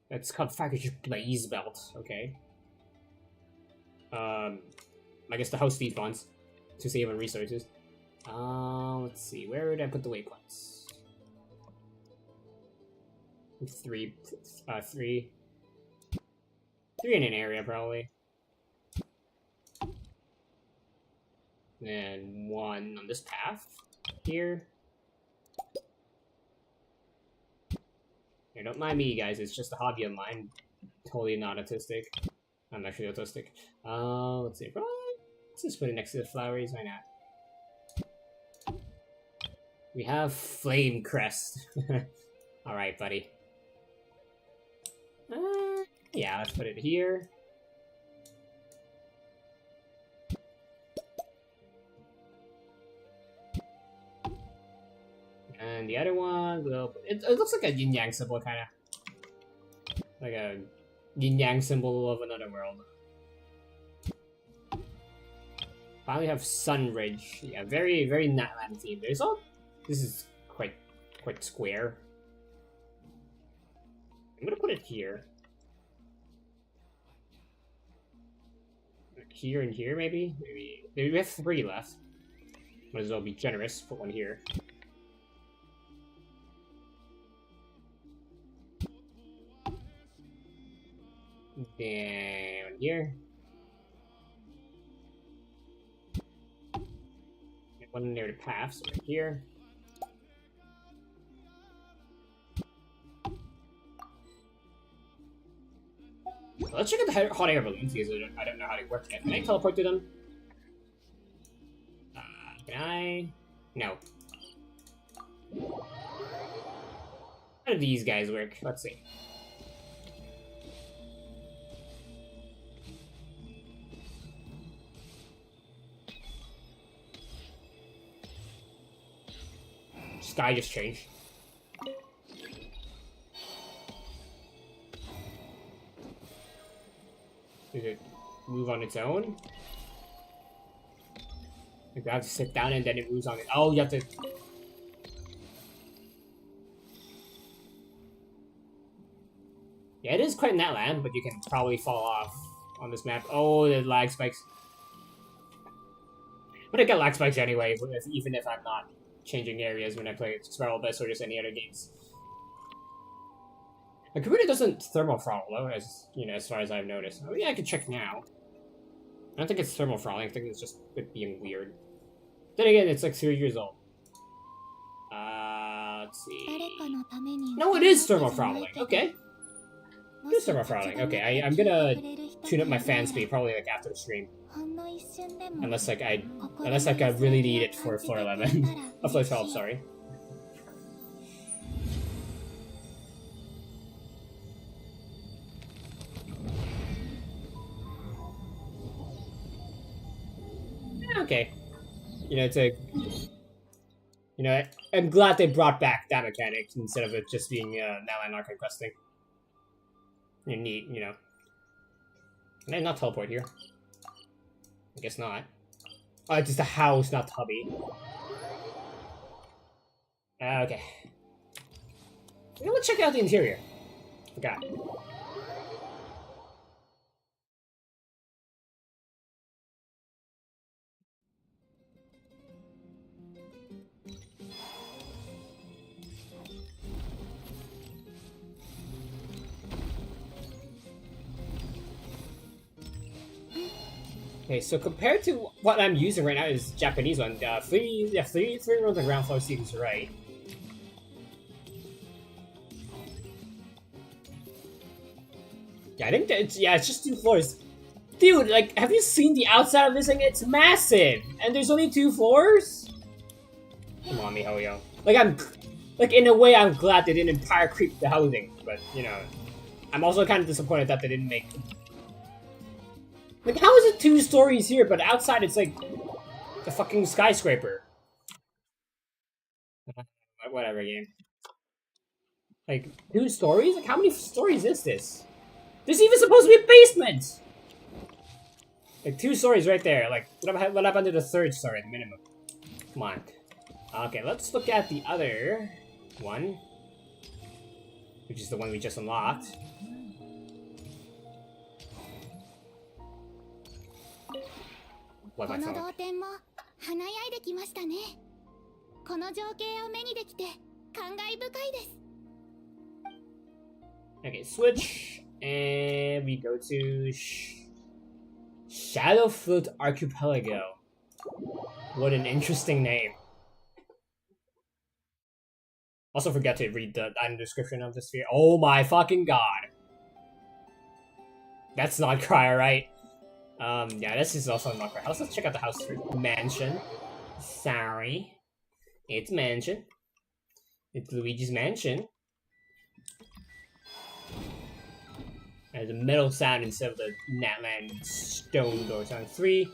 That's called Package Blaze Belt, okay. I guess to host these bonds to save on resources. Let's see, where would I put the waypoints? 3 in an area probably. And 1 on this path here. Hey, don't mind me, guys. It's just a hobby of mine. Totally not autistic. I'm actually autistic. Let's see. Let's just put it next to the flowers. Why not? We have Flame Crest. Alright, buddy. Yeah, let's put it here. And the other one, it looks like a yin-yang symbol, kind of. Like a yin-yang symbol of another world. Finally have Sunridge. Yeah, very, very Natland theme. This is quite square. I'm gonna put it here. Here and here, maybe? Maybe we have 3 left. Might as well be generous, put one here. Down here. One near the path, so right here. Well, let's check out the hot air balloons because I don't know how they work yet. Can I teleport to them? Can I? No. How do these guys work? Let's see. Sky just changed. Does it move on its own? Like I have to sit down and then it moves on it. Oh, you have to. Yeah, it is quite Natland, but you can probably fall off on this map. Oh, the lag spikes. But I get lag spikes anyway, even if I'm not changing areas when I play Spiral Abyss or just any other games. My computer doesn't thermal throttle though, as far as I've noticed. Oh yeah, I can check now. I don't think it's thermal throttling. I think it's just it being weird. Then again, it's like 3 years old. Let's see. No, it is thermal throttling. Okay. It is thermal throttling. Okay, I'm gonna tune up my fan speed probably like after the stream. Unless I really need it for floor 11. Floor 12, sorry. Okay. I'm glad they brought back that mechanic instead of it just being Natland Arcade questing. Neat, Can I not teleport here? I guess not. Oh, it's just a house, not the hubby. Okay. Let's check out the interior. Forgot. Okay, so compared to what I'm using right now is Japanese one. Three rows of ground floor seems right. Yeah, I think that it's just 2 floors. Dude, like, have you seen the outside of this thing? It's massive! And there's only 2 floors? Come on, miHoYo. Like, in a way, I'm glad they didn't empire creep the housing. But, you know, I'm also kind of disappointed that they didn't make... Like, how is it 2 stories here, but outside it's like a fucking skyscraper? Whatever, game. Like, 2 stories? Like, how many stories is this? There's even supposed to be a basement! Like, 2 stories right there. Like, what happened to the 3rd story at the minimum? Come on. Okay, let's look at the other one. Which is the one we just unlocked. What my phone? Okay, switch. And we go to... Shadowfloat Archipelago. What an interesting name. Also forget to read the description of the sphere. Oh my fucking god. That's Nod-Krai, right? Yeah, this is also Nod-Krai house. Let's check out the house first. Mansion. Sorry. It's mansion. It's Luigi's mansion. There's a metal sound instead of the Natland stone door sound. 3.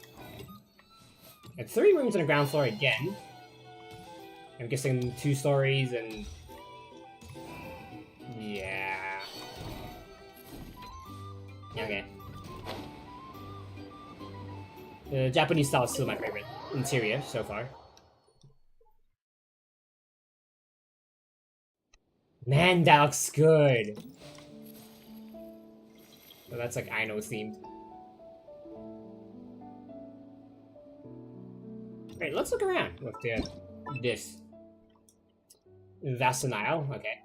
And 3 rooms on the ground floor again. I'm guessing 2 stories and... Yeah... Okay. The Japanese style is still my favorite interior so far. Man, that looks good! So that's like Aino themed. Right, let's look around with this. Vasanile, okay.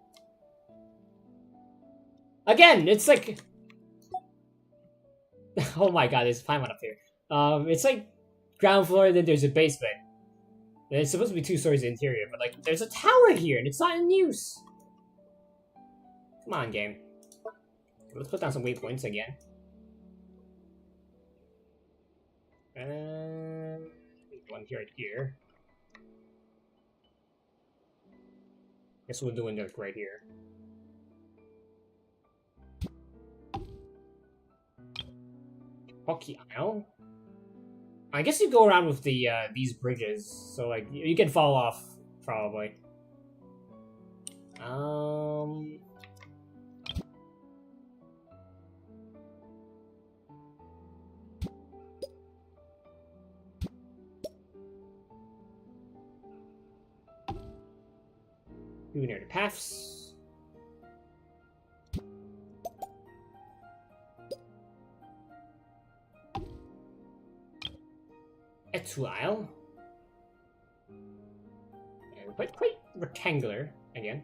Again, it's like... Oh my god, there's Paimon up here. It's like ground floor, then there's a basement. And it's supposed to be 2 stories interior, but like, there's a tower here, and it's not in use! Come on, game. Let's put down some waypoints again. One here, right here. Guess we'll do it right here. Hockey Isle? I guess you go around with the these bridges, so like you can fall off probably. Near the paths. Etuile. Quite rectangular again.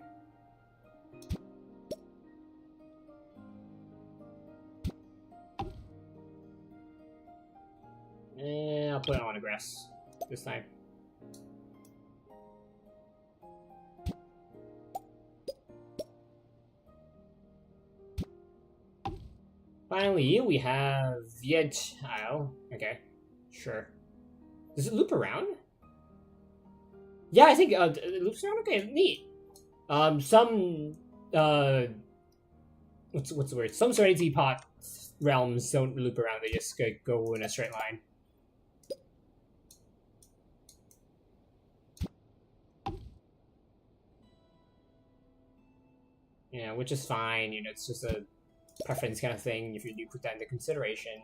I'll put it on the grass this time. Finally, we have Viet Isle. Okay, sure. Does it loop around? Yeah, I think it loops around. Okay, neat. Some what's the word? Some Serenity Pot realms don't loop around. They just go in a straight line. Yeah, which is fine. You know, it's just a preference kind of thing if you do put that into consideration.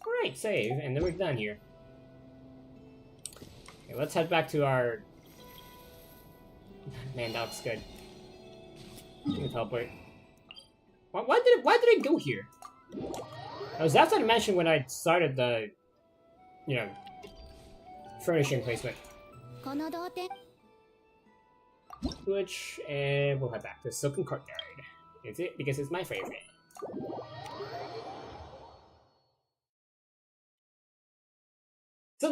Alright, save, and then we're done here. Okay, let's head back to our... Man, that looks good. Teleport. Why did it go here? I was outside to mention when I started the... You know... furnishing placement. Which, and we'll head back to Silken Courtyard. Is it? Because it's my favorite.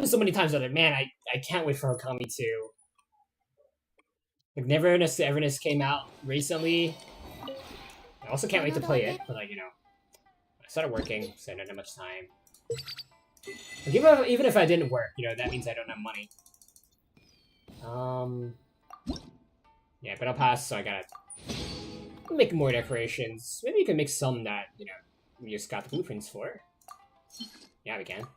so many times that man, I can't wait for Okami 2. Like Never Ernest to Everness came out recently. I also can't wait to play it, but like, you know, I started working, so I don't have much time. Like, even if I didn't work, you know, that means I don't have money. Yeah, but I'll pass, so I gotta make more decorations. Maybe you can make some that, you know, we just got the blueprints for. Yeah, we can.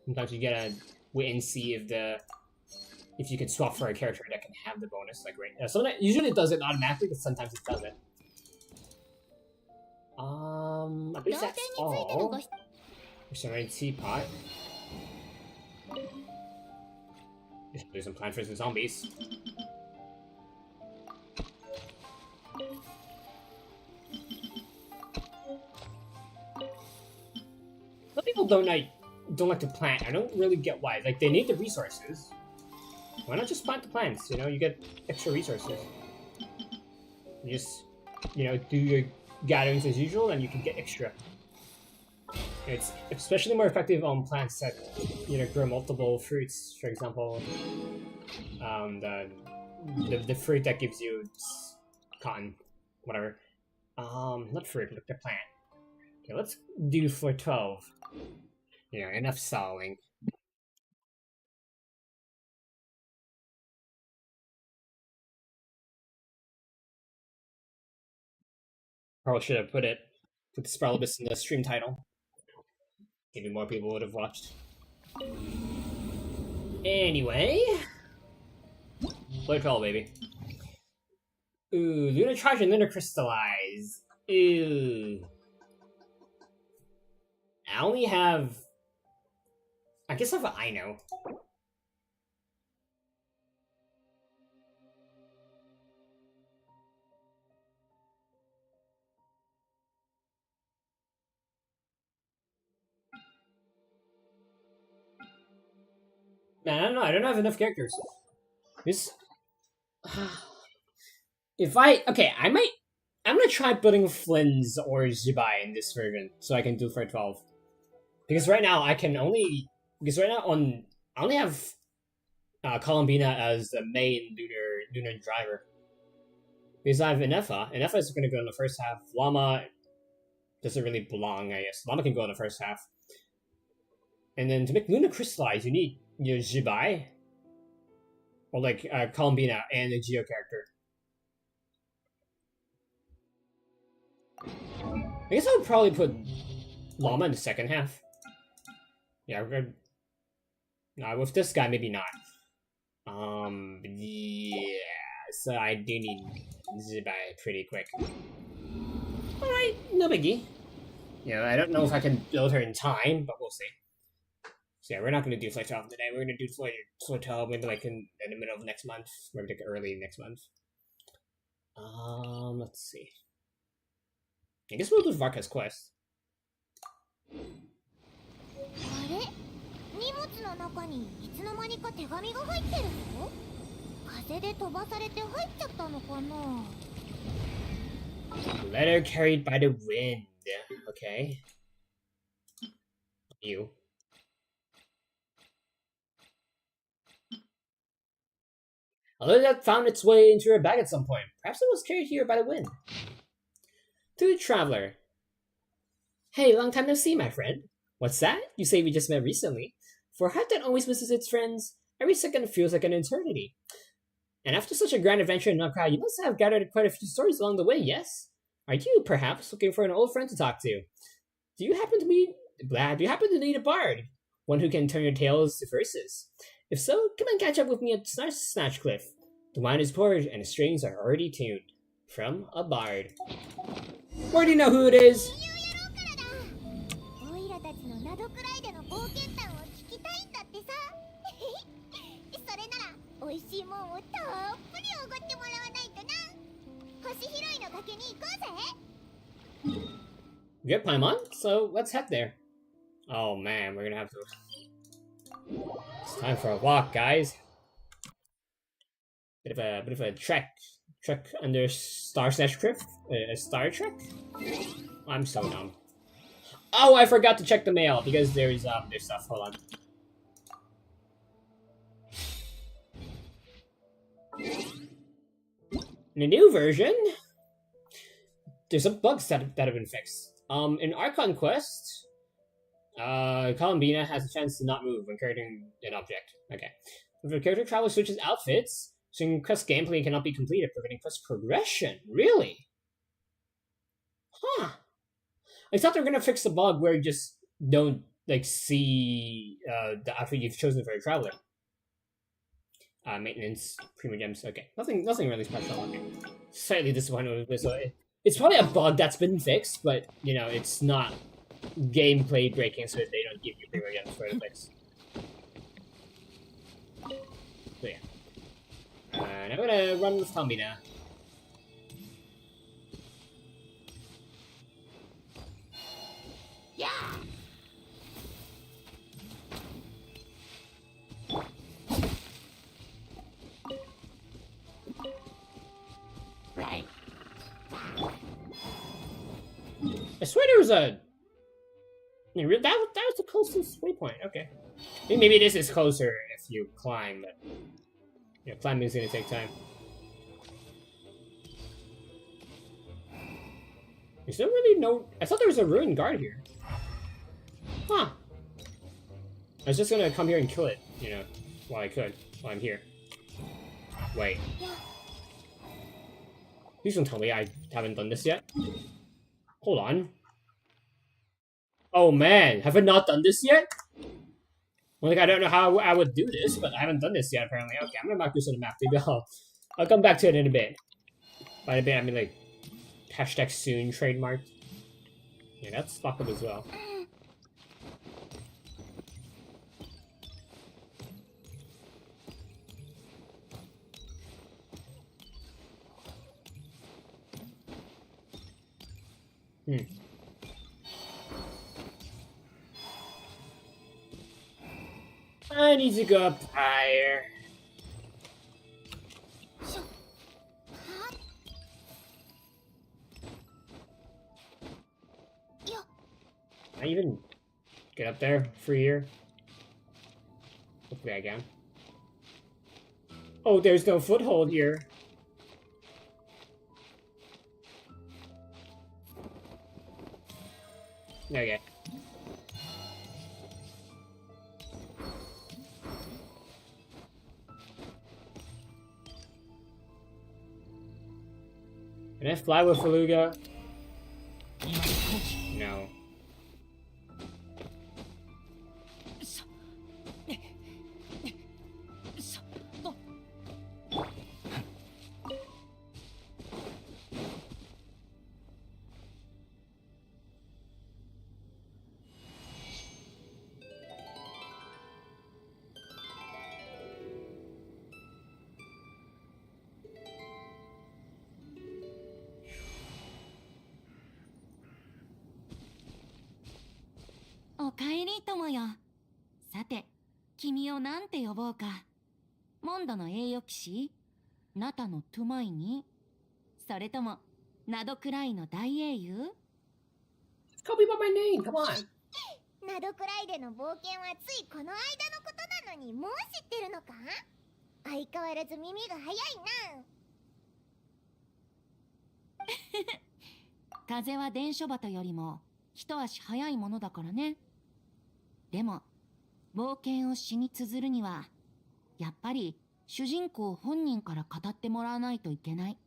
Sometimes you gotta wait and see if you can swap for a character that can have the bonus, like right now. So usually it does it automatically, but sometimes it doesn't. I believe that's all. Restoring teapot. Just do some plants for some zombies. Some people don't like to plant. I don't really get why. Like, they need the resources. Why not just plant the plants? You know, you get extra resources. You just, you know, do your gatherings as usual, and you can get extra. It's especially more effective on plants that, you know, grow multiple fruits. For example, the fruit that gives you cotton, whatever. Not fruit, but the plant. Okay, let's do for 12. You know, enough stalling. Probably should have put the Sparlobus in the stream title. Maybe more people would have watched. Anyway, play 12, baby. Ooh, Lunar Charge and Lunar Crystallize. Ooh. I only have... I guess I have an Ino. Man, I don't know. I don't have enough characters. This... I'm gonna try putting Flynn's or Jibai in this version, so I can do for 12. Because right now, I only have Columbina as the main lunar driver. Because I have Inefa. Inefa is gonna go in the first half. Llama doesn't really belong, I guess. Llama can go in the first half. And then to make Luna crystallize, you need Jibai. Or like Columbina and a Geo character. I guess I would probably put Llama in the second half. Yeah, we're good. No, with this guy, maybe not. Yeah. So I do need Zibai pretty quick. Alright, no biggie. You know, I don't know if I can build her in time, but we'll see. So yeah, we're not gonna do Flight 12 today. We're gonna do Flight 12 maybe like in the middle of next month. Maybe like early next month. Let's see. I guess we'll do Varka's quest. あれ？荷物の中にいつの間にか手紙が入ってるの？風で飛ばされて入っちゃったのかな？ Letter carried by the wind. Okay. You. Although that found its way into her bag at some point. Perhaps it was carried here by the wind. To the traveler. Hey, long time no see, my friend. What's that? You say we just met recently. For a heart that always misses its friends, every second feels like an eternity. And after such a grand adventure in Nod-Krai, you must have gathered quite a few stories along the way, yes? Are you, perhaps, looking for an old friend to talk to? Do you happen to need a bard? One who can turn your tales to verses? If so, come and catch up with me at Snatch Cliff. The wine is poured and the strings are already tuned. From a bard. Where do you know who it is? We got Paimon, so let's head there. Oh man, we're gonna have to... It's time for a walk, guys. Bit of a trek Trek under Star Trek? Star Trek? I'm so dumb. Oh, I forgot to check the mail because there's stuff. Hold on. In the new version, there's some bugs that have been fixed. In Archon Quest, Columbina has a chance to not move when carrying an object. Okay. If a character travel switches outfits, so quest gameplay cannot be completed, preventing quest progression. Really? Huh. I thought they were gonna fix the bug where you just don't like see the outfit you've chosen for your traveler. Maintenance, premium gems. Okay, nothing really special. Okay. Slightly disappointed with this. So it's probably a bug that's been fixed, but you know it's not gameplay breaking, so they don't give you premium gems for the fix. So yeah. And I'm gonna run with Tommy now. Yeah. Right. I swear there was a. That was the closest waypoint. Okay. Maybe this is closer if you climb, but you know, climbing is gonna take time. Is there really no? I thought there was a ruined guard here. Huh. I was just gonna come here and kill it, you know, while I'm here. Wait. Please don't tell me I haven't done this yet. Hold on. Oh man, have I not done this yet? Well, like, I don't know how I would do this, but I haven't done this yet, apparently. Okay, I'm gonna mark this on the map. Maybe I'll come back to it in a bit. By a bit, I mean, like, hashtag soon trademark. Yeah, that's fucked up as well. I need to go up higher. Can I even get up there free here? Hopefully I can. Oh, there's no foothold here. Okay. Can I fly with Faluga? No.おかえりともよ。さて、君をなんて呼ぼうか。モンドの栄誉騎士、ナタのトゥマイに、それともナドクライの大英雄？ Call me by my name, come on. ナドクライでの冒険はついこの間のことなのにもう知ってるのか？相変わらず耳が早いな。風は伝書鳩よりも一足早いものだからね。でも冒険を詩に綴るにはやっぱり主人公本人から語ってもらわないといけない。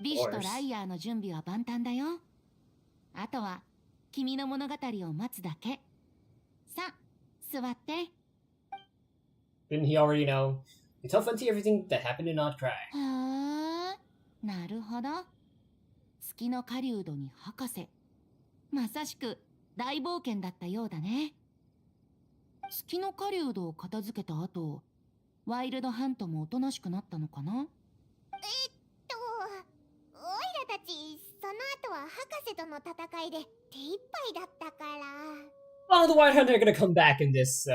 リシュとライアーの準備は万端だよ。あとは君の物語を待つだけ。さあ、座って。 Didn't he already know? You tell Fenty everything that happened in Nod-Krai. はあ、なるほど。月の狩人に博士。まさしく大冒険だったようだね。月の狩人を片付けた後、ワイルドハントもおとなしくなったのかな？オイラたちその後は博士との戦いで手一杯だったから。Well, the White Hunter are gonna come back in this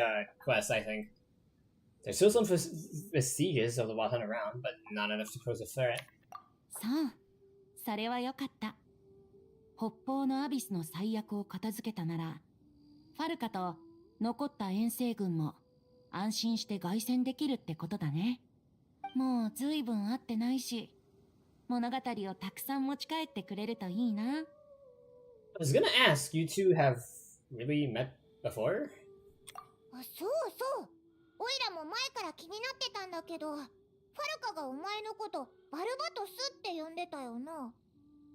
quest, I think. There's still some vestiges of the Wild Hunt around, but not enough to pose a threat. そう、それはよかった。北方のアビスの最悪を片付けたなら、ファルカと残った遠征軍も安心して凱旋できるってことだね。もう随分会ってないし、物語をたくさん持ち帰ってくれるといいな。I was gonna ask, you two have really met before? そうそう。オイラも前から気になってたんだけど、ファルカがお前のことバルバトスって呼んでたよな。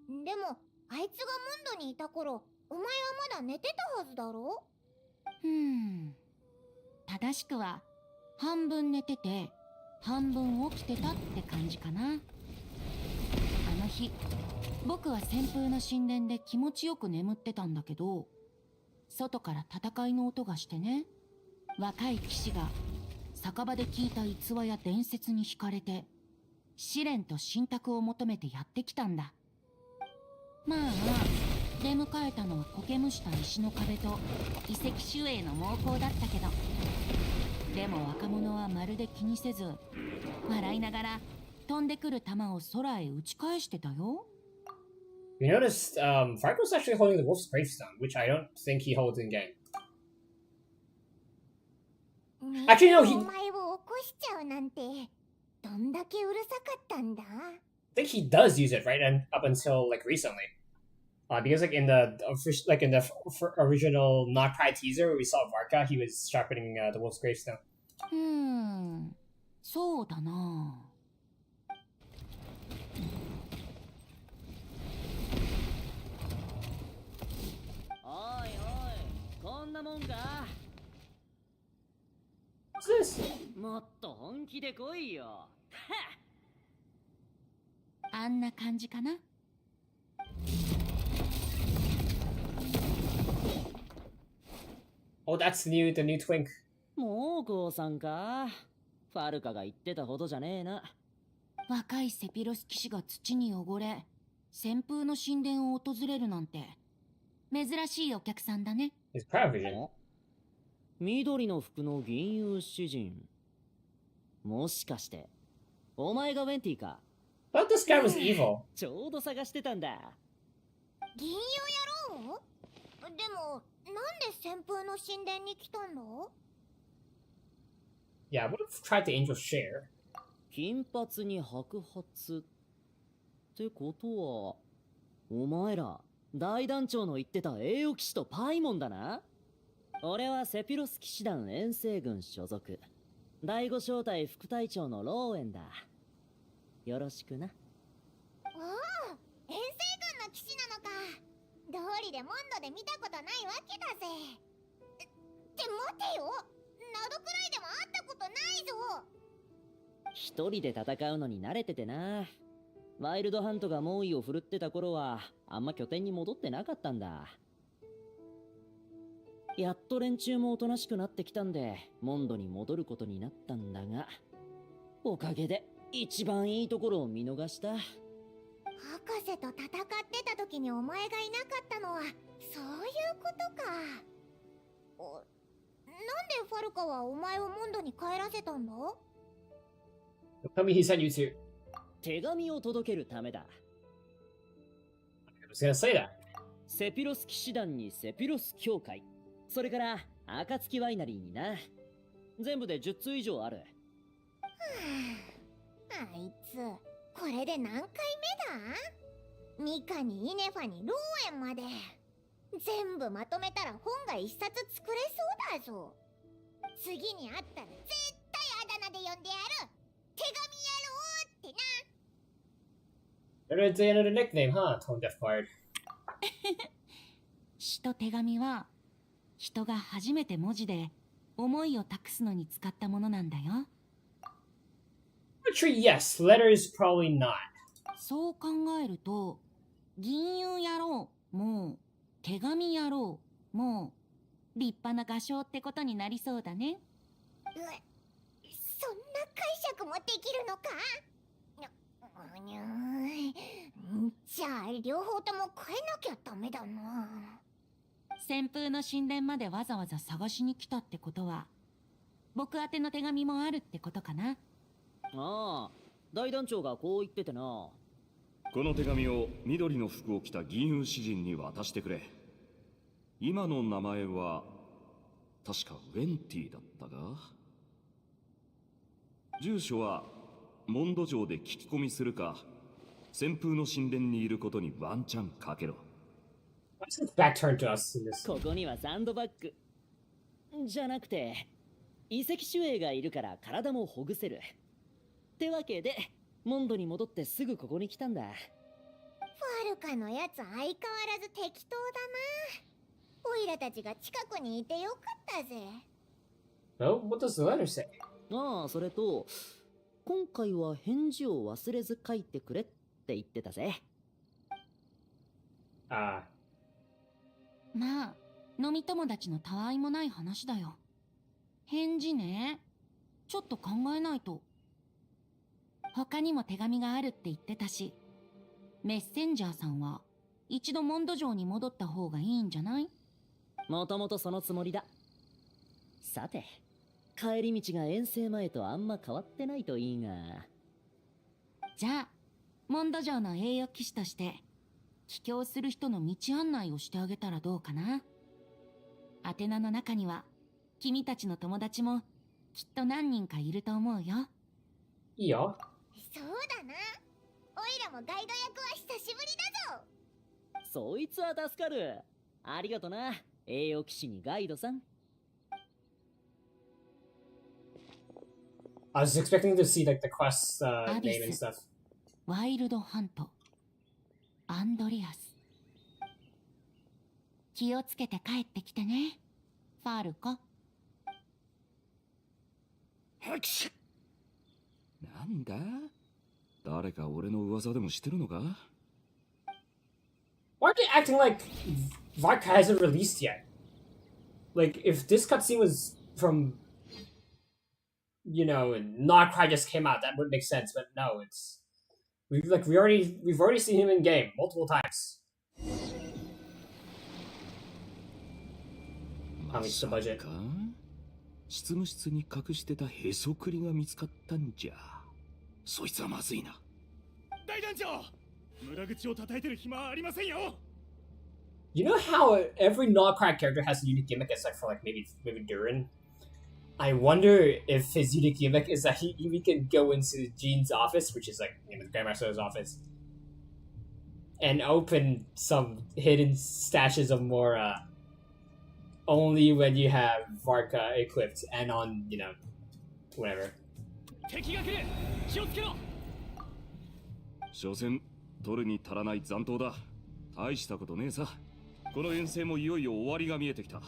でも、あいつがモンドにいた頃、お前はまだ寝てたはずだろ？正しくは、半分寝てて、半分起きてたって感じかな。あの日、僕は旋風の神殿で気持ちよく眠ってたんだけど、外から戦いの音がしてね、若い騎士が酒場で聞いた逸話や伝説に惹かれて、試練と信託を求めてやってきたんだ。まあ、出迎えたのは苔むした石の壁と遺跡守衛の猛攻だったけど、でも若者はまるで気にせず、笑いながら飛んでくる弾を空へ打ち返してたよ。We noticed Varka was actually holding the wolf's gravestone, which I don't think he holds in game. Actually, no, お前を起こしちゃうなんて、どんだけうるさかったんだ？ I think he does use it, right? And up until like recently. Because like in the original Nod-Krai teaser where we saw Varka, he was sharpening the wolf's gravestone. そうだな。おいおい、こんなもんか。What's this? もっと本気で来いよ。あんな感じかな。Oh, that's the new twink. もうこうさんか。ファルカが言ってたほどじゃねえな。若いセピロス騎士が土に汚れ、旋風の神殿を訪れるなんて、珍しいお客さんだね。His crowd vision. お、緑の服の銀融詩人。もしかして、お前がウェンティか。I thought this guy was evil. ちょうど探してたんだ。銀融野郎？でも、なんで旋風の神殿に来たんだ？ Yeah, I would have tried the angel's share. 金髪に白髪ってことは、お前ら大団長の言ってた栄誉騎士とパイモンだな。俺はセピロス騎士団遠征軍所属、第5小隊副隊長のローエンだ。よろしくな。おお、遠征軍の騎士なのか。道理でモンドで見たことないわけだぜ。って待てよ、ナドくらいでも会ったことないぞ。一人で戦うのに慣れててな。ワイルドハントが猛威を振るってた頃はあんま拠点に戻ってなかったんだ。やっと連中もおとなしくなってきたんでモンドに戻ることになったんだが、おかげで一番いいところを見逃した。博士と戦ってた時にお前がいなかったのはそういうことか。なんでファルカはお前をモンドに帰らせたんだ？ Tell me he sent you to. 手紙を届けるためだ。I was gonna say that. セピロス騎士団にセピロス協会、それから暁ワイナリーにな。全部で10通以上ある。あいつ、これで何回目だ？ミカにイネファにローエンまで。全部まとめたら本が一冊作れそうだぞ。次に会ったら絶対あだ名で呼んでやる。手紙やろうってな。 Better say another nickname, huh? Tone deaf bard. 詩と手紙は、人が初めて文字で思いを託すのに使ったものなんだよ。Poetry, yes. Letters, probably not. そう考えると、銀融野郎も手紙野郎も立派な画商ってことになりそうだね。そんな解釈もできるのか？じゃあ両方とも変えなきゃダメだな。旋風の神殿までわざわざ探しに来たってことは、僕宛ての手紙もあるってことかな。ああ、大団長がこう言っててな。この手紙を緑の服を着た銀融詩人に渡してくれ。今の名前は確かウェンティだったが、住所はモンド城で聞き込みするか、旋風の神殿にいることにワンチャンかけろ。What's his back turn to us in this? ここにはサンドバッグじゃなくて遺跡守衛がいるから体もほぐせるってわけで、モンドに戻ってすぐここに来たんだ。ファルカのやつ相変わらず適当だな。オイラたちが近くにいてよかったぜ。Oh, what does the letter say? ああ、それと今回は返事を忘れず書いてくれって言ってたぜ。Ah. まあ飲み友達のたわいもない話だよ。返事ね、ちょっと考えないと。他にも手紙があるって言ってたし、メッセンジャーさんは一度モンド城に戻った方がいいんじゃない？もともとそのつもりだ。さて、帰り道が遠征前とあんま変わってないといいが。じゃあモンド城の栄誉騎士として帰郷する人の道案内をしてあげたらどうかな。宛名の中には君たちの友達もきっと何人かいると思うよ。いいよ。そうだな。オイラもガイド役は久しぶりだぞ。そいつは助かる。ありがとな、栄誉騎士にガイドさん。I was expecting to see like the quest name and stuff. ワイルドハント、アンドリアス。気をつけて帰ってきてね、ファルコ。なんだ？誰か俺の噂でもしてるのか？ Why are they acting like Varka hasn't released yet? Like, if this cutscene was from, you know, Nod-Krai just came out, that would make sense. But no, it's we've already seen him in game multiple times. How much the budget? 執務室に隠してたへそくりが見つかったんじゃ。そいつはまずいな。大団長、村口を叩いてる暇はありませんよ。You know how every Nod-Krai character has a unique gimmick except for like maybe Durin? I wonder if his unique gimmick is that he can go into Jean's office, which is like the Grandmaster's office, and open some hidden stashes of Mora only when you have Varka equipped and on, you know, whatever. 敵が来る。気をつけろ。所詮取るに足らない残党だ。大したことねえさ。この遠征もいよいよ終わりが見えてきた。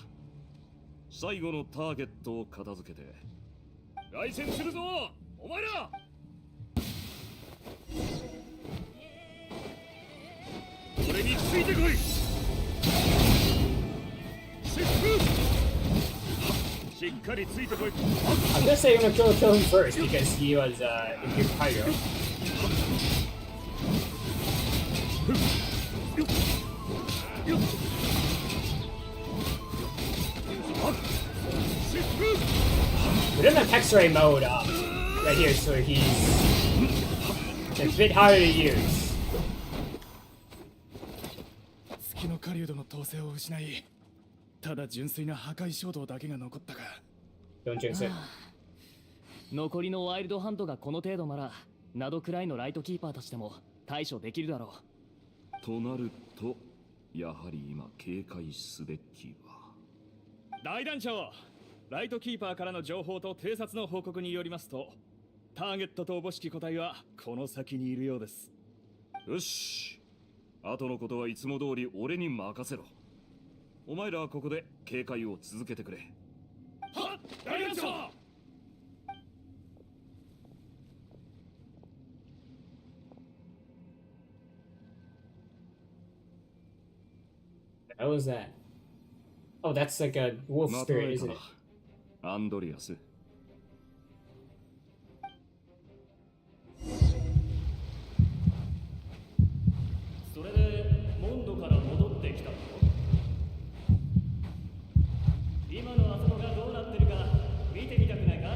最後のターゲットを片付けて凱旋するぞ、お前ら。俺についてこい。しっかりついてこい。I'm gonna say I'm gonna kill him first because he was in miHoYo. We're in the X-ray mode right here, so he's a bit harder to use. 月の狩人の統制を失い、ただ純粋な破壊衝動だけが残ったか。Don't jinx it. 残りのワイルドハントがこの程度なら、Nod-Kraiのライトキーパーたちでも対処できるだろう。となると、やはり今警戒すべきは。大団長、ライトキーパーからの情報と偵察の報告によりますと、ターゲットとおぼしき個体はこの先にいるようです。よし、後のことはいつも通り俺に任せろ。お前らはここで警戒を続けてくれ。はっ、大団長。How was that? Oh, that's like a wolf spirit, isn't it? アンドリアス。それでモンドから戻ってきたの？今のあそこがどうなってるか見てみたくないか？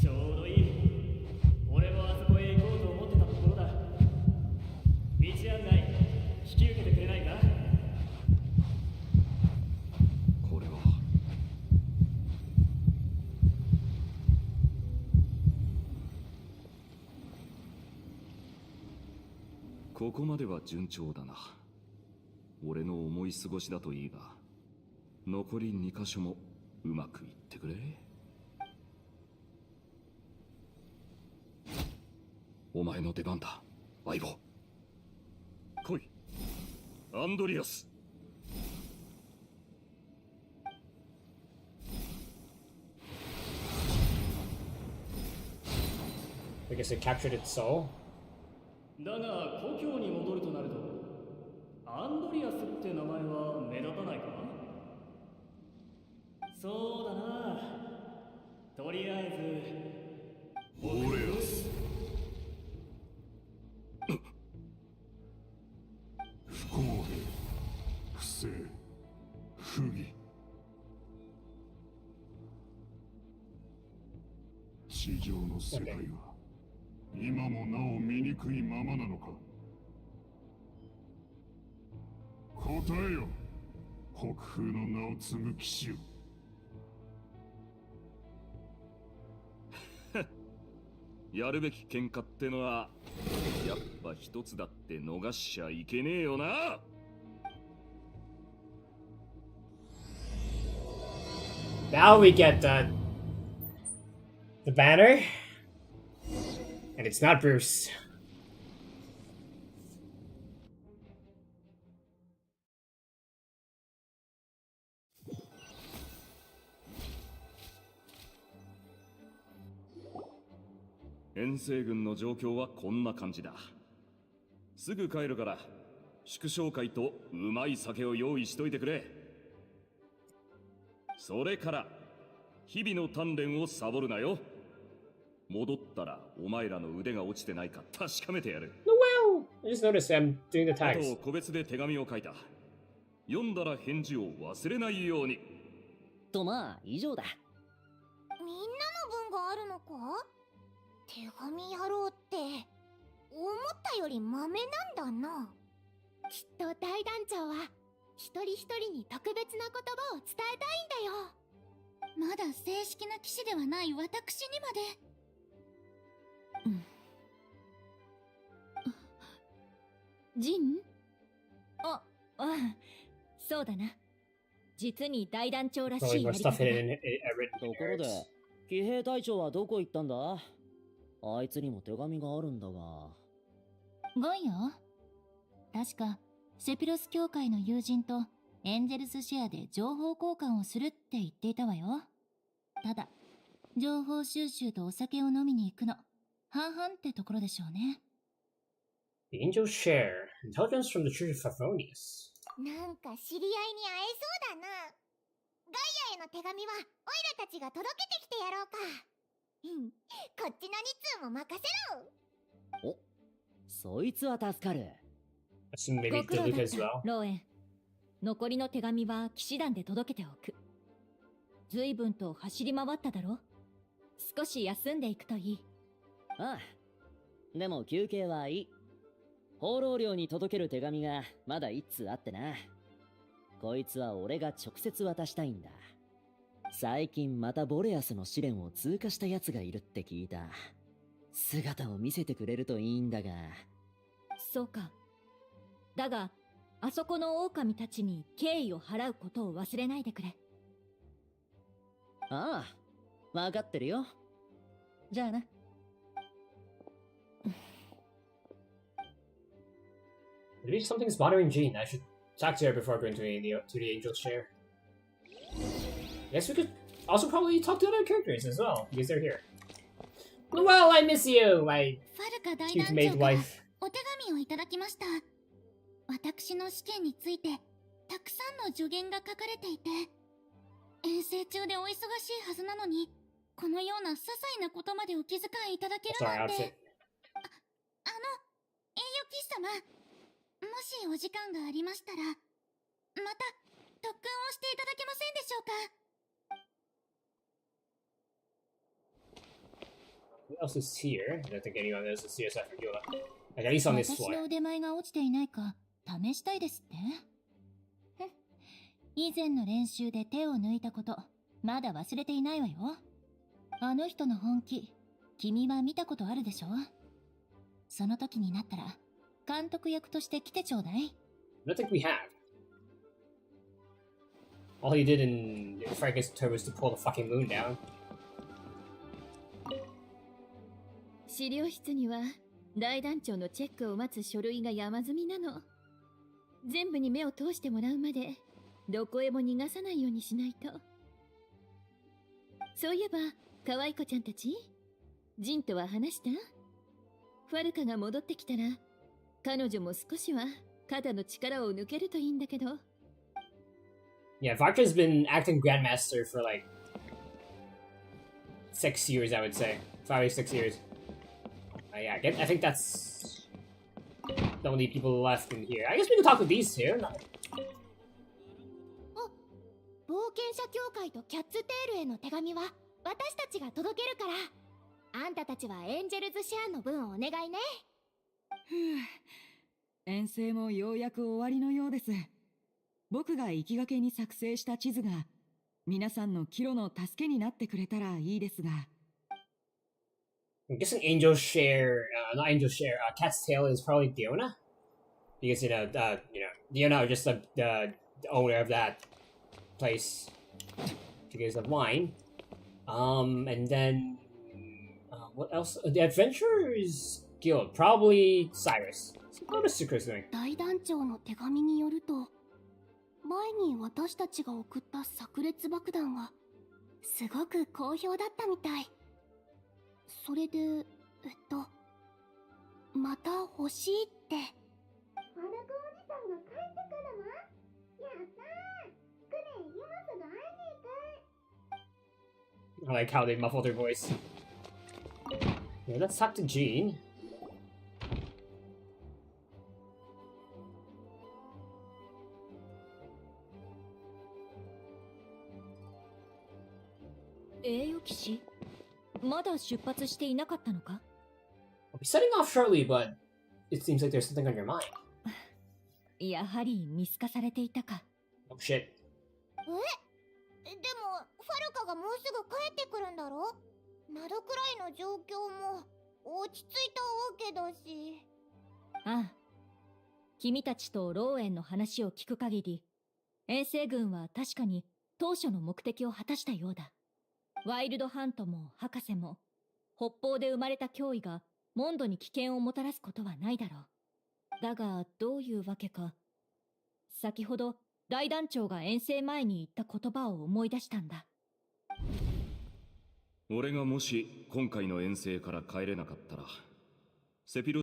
ちょうどいい。ここまでは順調だな。俺の思い過ごしだといいが、残り2箇所もうまくいってくれ。お前の出番だ、相棒。来い、アンドリアス。I guess it captured its soul. だが故郷に戻るとなるとアンドリアスって名前は目立たないか？そうだな。とりあえずオレアス。不公平、不正、不義。地上の世界は今もなお醜いままなのか。答えよ、北風の名を継ぐ騎士よ。やるべき喧嘩ってのはやっぱ一つだって逃しちゃいけねえよな。Now we get the banner, and it's not Bruce.「遠征軍の状況はこんな感じだ。すぐ帰るから祝勝会とうまい酒を用意しといてくれ。それから日々の鍛錬をサボるなよ。戻ったらお前らの腕が落ちてないか確かめてやる。 Well, I just noticed I'm doing the あ tags. と個別で手紙を書いた。読んだら返事を忘れないように。とまあ以上だ。みんなの分があるのか？手紙やろうって思ったよりマメなんだな。きっと大団長は一人一人に特別な言葉を伝えたいんだよ。まだ正式な騎士ではない私にまで。ジン？そうだな。実に大団長らし Probably いや more り stuff 方だ。 hidden in written ところで lyrics. 騎兵隊長はどこ行ったんだ？あいつにも手紙があるんだが。ゴンよ。確かセピロス教会の友人とエンジェルスシェアで情報交換をするって言っていたわよ。ただ情報収集とお酒を飲みに行くの半々ってところでしょうね。 The angels share intelligence from the Church of Favonius. なんか知り合いに会えそうだな。ガイアへの手紙はオイラたちが届けてきてやろうか。こっちの2通も任せろ。お、そいつは助かる。 Assume maybe ご苦労 Deluca だっ as た well. ローエン。残りの手紙は騎士団で届けておく。随分と走り回っただろ。少し休んでいくといい。ああ。でも休憩はいい。放浪寮に届ける手紙がまだ1通あってな。こいつは俺が直接渡したいんだ。最近またボレアスの試練を通過した奴がいるって聞いた。姿を見せてくれるといいんだが。そうか。だが、あそこの狼たちに敬意を払うことを忘れないでくれ。ああ、わかってるよ。じゃあな。Maybe something's bothering Jean. I should talk to her before going to the angel's share. I guess we could also probably talk to other characters as well, because they're here. Well, I miss you, my ファルカ大 cute 団 maid 長から wife. お手紙をいただきました。私の試験についてたくさんの助言が書かれていて、遠征中でお忙しいはずなのに、このような些細なことまでお気遣いいただける Sorry, なんて。 outfit. 栄誉騎士様、もしお時間がありましたら、また特訓をしていただけませんでしょうか。 Who else is here? I don't think anyone else is here except for Yola. Like, at least on this 私 floor. の腕前が落ちていないか試したいですって？ふん、以前の練習で手を抜いたこと、まだ忘れていないわよ。あの人の本気、君は見たことあるでしょ？その時になったら、監督役として来てちょうだい。I don't think we have. All he did in Franken's turn was to pull the fucking moon down. 資料室には大団長のチェックを待つ書類が山積みなの。全部に目を通してもらうまでどこへも逃がさないようにしないと。そういえば可愛い子ちゃんたち、ジンとは話した？ファルカが戻ってきたら彼女も少しは肩の力を抜けるといいんだけど。Yeah, Varka's been acting Grandmaster for like 6 years, I would say. 5 or 6 years. Yeah, I think that's the only people left in here. I guess we can talk with these two. No. 冒険者協会とキャッツテールへの手紙は私たちが届けるから、あんたたちはエンジェルズシェアの分をお願いね。遠征もようやく終わりのようです。僕が行きがけに作成した地図が皆さんの帰路の助けになってくれたらいいですが。I'm guessing Angel Share, not Angel Share, Cat's Tail is probably Diona? Because, Diona are just the owner of that place because of wine. And then, what else? The Adventurers Guild, probably Cyrus. So what is Sucrose doing? 大団長の手紙によると、前に私たちが送った炸裂爆弾はすごく好評だったみたい。それで、また欲しいって。ファルコおじさんが帰ってくるの？やったー！クレイ、今すぐ会いに行く。 I like how they muffled their voice. Yeah, let's talk to Jean. Eyo Kishi? まだ出発していなかったのか？ I'll be setting off shortly, but it seems like there's something on your mind. やはり見透かされていたか。Oh shit. でも、ファルカがもうすぐ帰ってくるんだろ？ナドクライの状況も落ち着いたわけだし。ああ。君たちとローエンの話を聞く限り、遠征軍は確かに当初の目的を果たしたようだ。ワイルドハントも博士も、北方で生まれた脅威がモンドに危険をもたらすことはないだろう。だが、どういうわけか、先ほど大団長が遠征前に言った言葉を思い出したんだ。俺がもし今回の遠征から帰れなかったら、セピロ